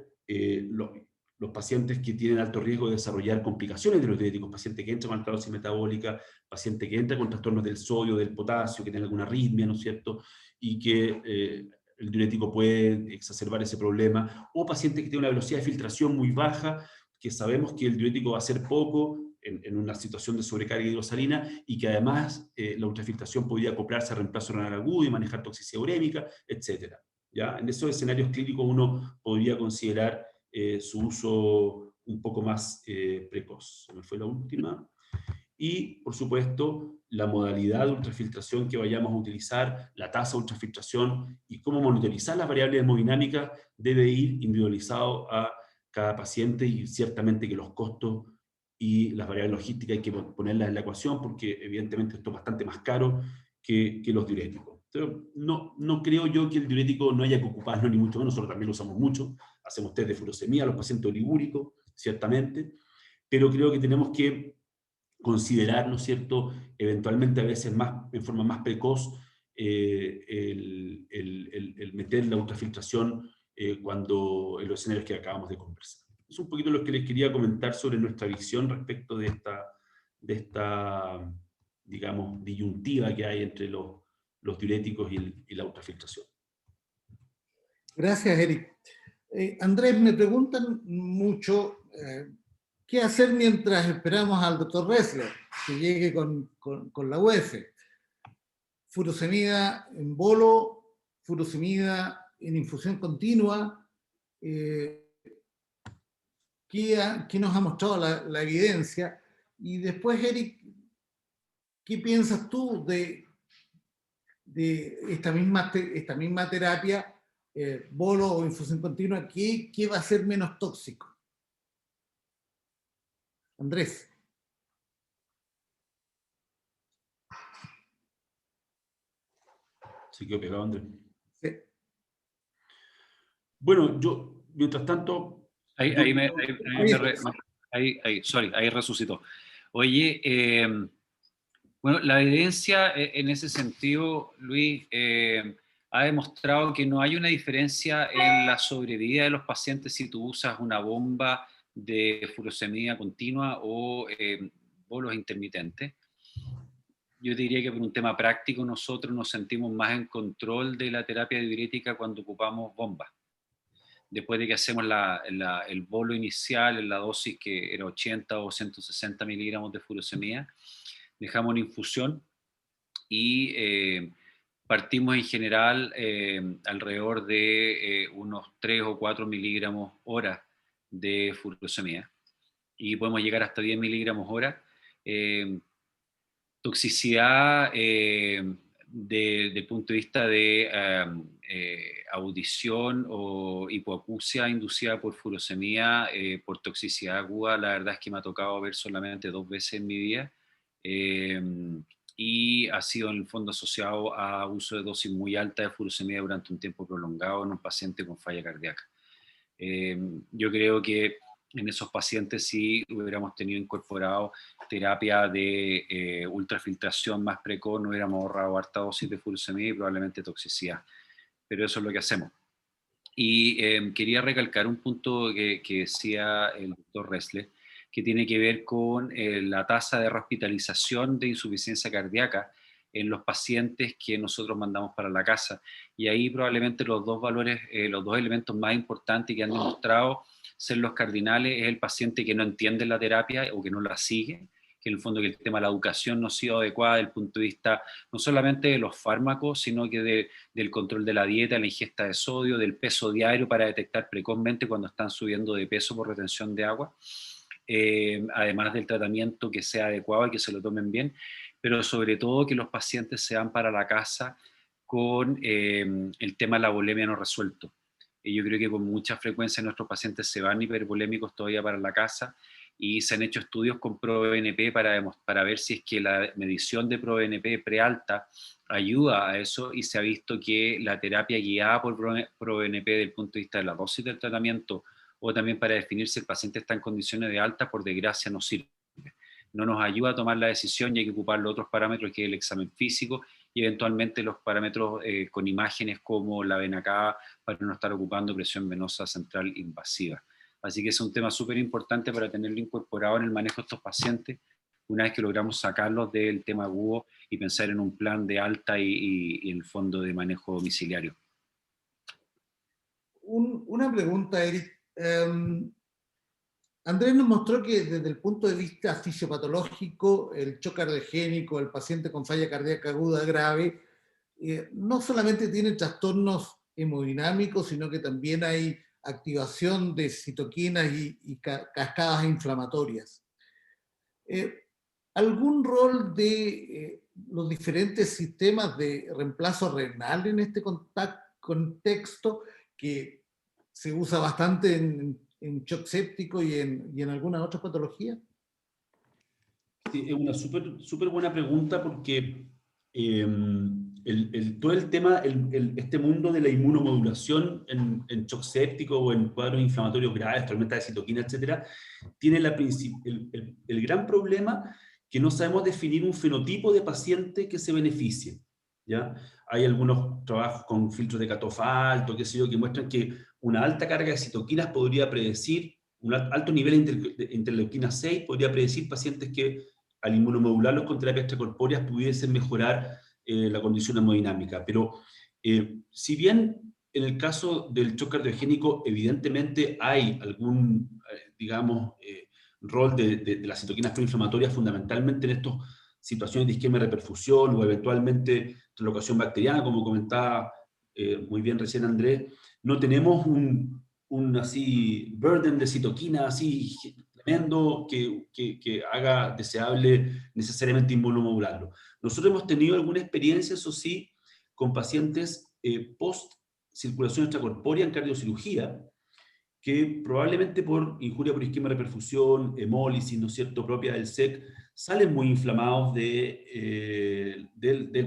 los pacientes que tienen alto riesgo de desarrollar complicaciones de los diuréticos, paciente que entra con alcalosis metabólica, paciente que entra con trastornos del sodio, del potasio, que tiene alguna arritmia, ¿no es cierto?, y que el diurético puede exacerbar ese problema, o pacientes que tienen una velocidad de filtración muy baja, que sabemos que el diurético va a hacer poco en una situación de sobrecarga hidrosalina, y que además la ultrafiltración podría acoplarse a reemplazo renal agudo y manejar toxicidad urémica, etc. ¿Ya? En esos escenarios clínicos uno podría considerar su uso un poco más precoz. Se me fue la última. Y, por supuesto, la modalidad de ultrafiltración que vayamos a utilizar, la tasa de ultrafiltración y cómo monitorizar las variables hemodinámicas debe ir individualizado a cada paciente, y ciertamente que los costos y las variables logísticas hay que ponerlas en la ecuación porque evidentemente esto es bastante más caro que los diuréticos. Pero no creo yo que el diurético no haya que ocuparlo, ni mucho menos. Nosotros también lo usamos mucho, hacemos test de furosemia a los pacientes oligúricos, ciertamente, pero creo que tenemos que considerar, ¿no es cierto?, eventualmente a veces en forma más precoz, el meter la ultrafiltración cuando en los escenarios que acabamos de conversar. Es un poquito lo que les quería comentar sobre nuestra visión respecto de esta digamos, disyuntiva que hay entre los diuréticos y la ultrafiltración. Gracias, Eric. Andrés, me preguntan mucho qué hacer mientras esperamos al doctor Ressler, que llegue con la UEF. Furosemida en bolo, furosemida en infusión continua. ¿Qué nos ha mostrado la evidencia? Y después, Eric, ¿qué piensas tú de esta misma terapia, bolo o infusión continua? ¿Qué va a ser menos tóxico? Andrés. ¿Se quedó pegado, Andrés? Sí. Bueno, yo, mientras tanto... Ahí resucitó. Oye, bueno, la evidencia en ese sentido, Luis, ha demostrado que no hay una diferencia en la sobrevida de los pacientes si tú usas una bomba de furosemida continua o bolos intermitentes. Yo diría que por un tema práctico nosotros nos sentimos más en control de la terapia diurética cuando ocupamos bombas. Después de que hacemos el bolo inicial en la dosis que era 80 o 160 miligramos de furosemida, dejamos una infusión y partimos en general alrededor de unos 3 o 4 miligramos hora de furosemida, y podemos llegar hasta 10 miligramos hora. Toxicidad desde el punto de vista de audición o hipoacusia inducida por furosemía por toxicidad aguda. La verdad es que me ha tocado ver solamente 2 veces en mi vida, y ha sido en el fondo asociado a uso de dosis muy alta de furosemida durante un tiempo prolongado en un paciente con falla cardíaca. Yo creo que en esos pacientes sí hubiéramos tenido incorporado terapia de ultrafiltración más precoz, no hubiéramos ahorrado harta dosis de furosemida y probablemente toxicidad. Pero eso es lo que hacemos. Y quería recalcar un punto que decía el doctor Resle, que tiene que ver con la tasa de rehospitalización de insuficiencia cardíaca en los pacientes que nosotros mandamos para la casa. Y ahí probablemente los dos valores, los dos elementos más importantes que han demostrado ser los cardinales es el paciente que no entiende la terapia o que no la sigue, que en el fondo que el tema de la educación no ha sido adecuada desde el punto de vista no solamente de los fármacos, sino que del control de la dieta, la ingesta de sodio, del peso diario para detectar precozmente cuando están subiendo de peso por retención de agua, además del tratamiento que sea adecuado y que se lo tomen bien, pero sobre todo que los pacientes se van para la casa con el tema de la bulimia no resuelto. Y yo creo que con mucha frecuencia nuestros pacientes se van hipervolémicos todavía para la casa, y se han hecho estudios con ProBNP para ver si es que la medición de ProBNP prealta ayuda a eso, y se ha visto que la terapia guiada por ProBNP desde el punto de vista de la dosis del tratamiento o también para definir si el paciente está en condiciones de alta, por desgracia no sirve. No nos ayuda a tomar la decisión y hay que ocupar los otros parámetros, que es el examen físico y eventualmente los parámetros con imágenes como la vena cava, para no estar ocupando presión venosa central invasiva. Así que es un tema súper importante para tenerlo incorporado en el manejo de estos pacientes, una vez que logramos sacarlos del tema agudo y pensar en un plan de alta y el fondo de manejo domiciliario. Una pregunta, Eric. Andrés nos mostró que desde el punto de vista fisiopatológico, el shock cardiogénico, el paciente con falla cardíaca aguda grave, no solamente tiene trastornos hemodinámicos, sino que también hay activación de citoquinas y cascadas inflamatorias. ¿Algún rol de los diferentes sistemas de reemplazo renal en este contexto, que se usa bastante en shock séptico y en algunas otras patologías? Sí, es una súper buena pregunta, porque todo el tema, este mundo de la inmunomodulación en shock séptico o en cuadros inflamatorios graves, tormenta de citoquina, etcétera, tiene el gran problema que no sabemos definir un fenotipo de paciente que se beneficie, ¿ya? Hay algunos trabajos con filtros de Catofa alto, qué sé yo, que muestran que una alta carga de citoquinas podría predecir, un alto nivel de interleuquina 6 podría predecir pacientes que al inmunomodularlos con terapias extracorpóreas pudiesen mejorar la condición hemodinámica. Pero si bien en el caso del shock cardiogénico evidentemente hay algún, digamos, rol de las citoquinas proinflamatorias fundamentalmente en estas situaciones de isquemia de reperfusión o eventualmente translocación bacteriana, como comentaba muy bien recién Andrés, no tenemos un así burden de citoquina así tremendo que haga deseable necesariamente inmunomodularlo. Nosotros hemos tenido alguna experiencia, eso sí, con pacientes post circulación extracorpórea en cardiocirugía, que probablemente por injuria por isquemia de reperfusión, hemólisis, ¿no es cierto?, propia del SEC, salen muy inflamados del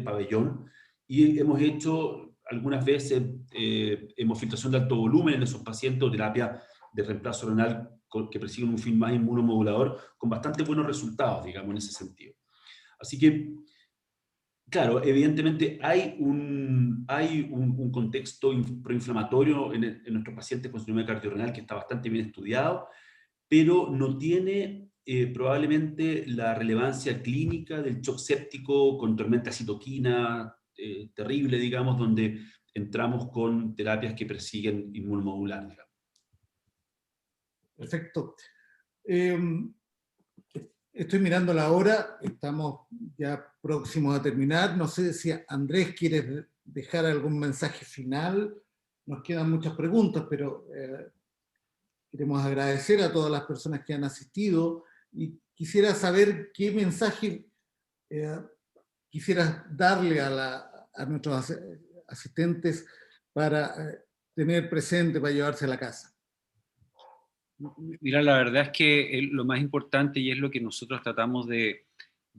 pabellón, y hemos hecho algunas veces hemofiltración de alto volumen en esos pacientes o terapia de reemplazo renal que persiguen un fin más inmunomodulador, con bastante buenos resultados, digamos, en ese sentido. Así que, claro, evidentemente hay un contexto proinflamatorio en nuestros pacientes con síndrome cardiorrenal que está bastante bien estudiado, pero no tiene probablemente la relevancia clínica del shock séptico con tormenta citoquina terrible, digamos, donde entramos con terapias que persiguen inmunomodular, digamos. Perfecto. Estoy mirando la hora, estamos ya próximos a terminar. No sé si Andrés quiere dejar algún mensaje final. Nos quedan muchas preguntas, pero queremos agradecer a todas las personas que han asistido y quisiera saber qué mensaje quisieras darle a nuestros asistentes para tener presente, para llevarse a la casa? Mira, la verdad es que lo más importante, y es lo que nosotros tratamos de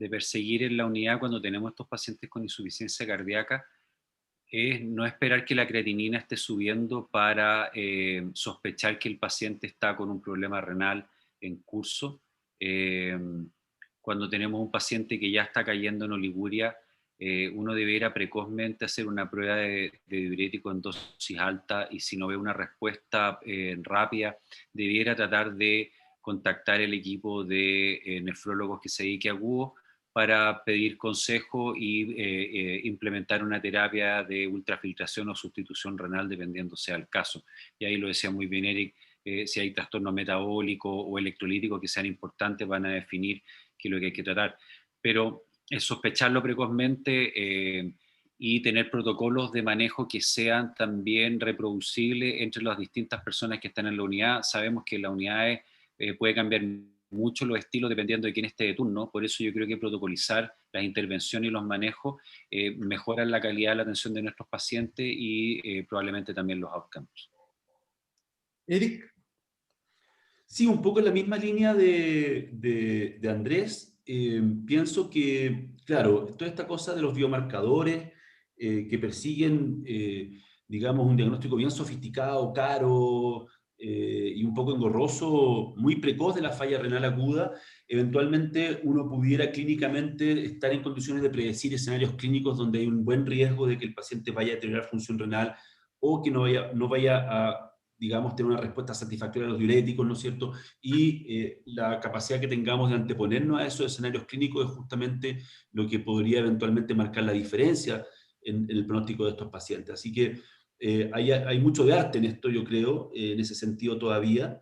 perseguir en la unidad cuando tenemos estos pacientes con insuficiencia cardíaca, es no esperar que la creatinina esté subiendo para sospechar que el paciente está con un problema renal en curso. Cuando tenemos un paciente que ya está cayendo en oliguria, uno debería precozmente hacer una prueba de diurético en dosis alta, y si no ve una respuesta rápida, debiera tratar de contactar el equipo de nefrólogos que se dedique a agudo para pedir consejo y implementar una terapia de ultrafiltración o sustitución renal, dependiendo sea el caso. Y ahí lo decía muy bien Eric, si hay trastorno metabólico o electrolítico que sean importantes, van a definir qué es lo que hay que tratar. Pero sospecharlo precozmente y tener protocolos de manejo que sean también reproducibles entre las distintas personas que están en la unidad. Sabemos que la unidad puede cambiar mucho los estilos dependiendo de quién esté de turno, por eso yo creo que protocolizar las intervenciones y los manejos mejoran la calidad de la atención de nuestros pacientes y probablemente también los outcomes. Eric. Sí, un poco en la misma línea de Andrés. Pienso que, claro, toda esta cosa de los biomarcadores que persiguen, digamos, un diagnóstico bien sofisticado, caro y un poco engorroso, muy precoz de la falla renal aguda, eventualmente uno pudiera clínicamente estar en condiciones de predecir escenarios clínicos donde hay un buen riesgo de que el paciente vaya a tener función renal o que no vaya a, digamos, tener una respuesta satisfactoria a los diuréticos, ¿no es cierto? Y la capacidad que tengamos de anteponernos a esos escenarios clínicos es justamente lo que podría eventualmente marcar la diferencia en el pronóstico de estos pacientes. Así que hay mucho de arte en esto, yo creo, en ese sentido todavía,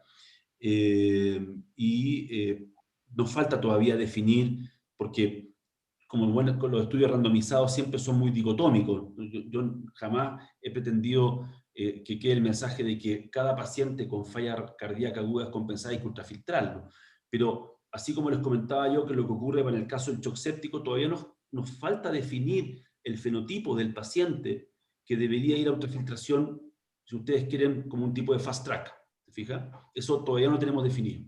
nos falta todavía definir, porque como bueno, con los estudios randomizados siempre son muy dicotómicos. Yo jamás he pretendido que quede el mensaje de que cada paciente con falla cardíaca aguda es compensada y que ultrafiltrarlo. Pero así como les comentaba yo que lo que ocurre en el caso del shock séptico, todavía nos falta definir el fenotipo del paciente que debería ir a ultrafiltración, si ustedes quieren, como un tipo de fast track. ¿Se fijan? Eso todavía no tenemos definido.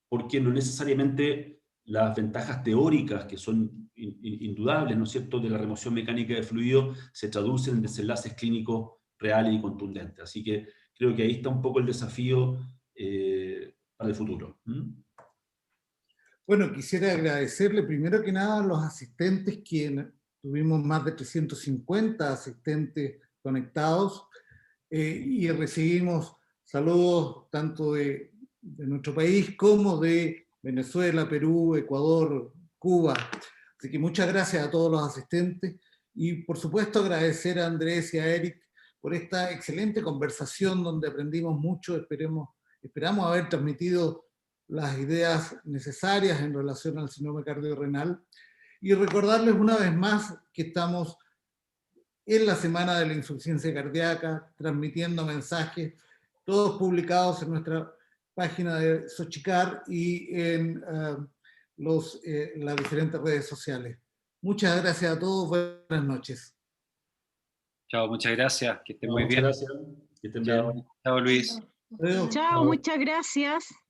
Porque no necesariamente las ventajas teóricas, que son indudables, ¿no es cierto?, de la remoción mecánica de fluido, se traducen en desenlaces clínicos reales y contundentes. Así que creo que ahí está un poco el desafío para el futuro. Bueno, quisiera agradecerle primero que nada a los asistentes, quienes tuvimos más de 350 asistentes conectados, y recibimos saludos tanto de nuestro país como de Venezuela, Perú, Ecuador, Cuba. Así que muchas gracias a todos los asistentes y por supuesto agradecer a Andrés y a Eric por esta excelente conversación donde aprendimos mucho. Esperamos haber transmitido las ideas necesarias en relación al síndrome cardiorrenal y recordarles una vez más que estamos en la Semana de la Insuficiencia Cardíaca, transmitiendo mensajes, todos publicados en nuestra página de Sochicar y en las diferentes redes sociales. Muchas gracias a todos, buenas noches. Chao, muchas gracias, que estén muy bien. Muchas gracias, que estén Chao, bien. chao Luis. Adiós. Chao, muchas gracias.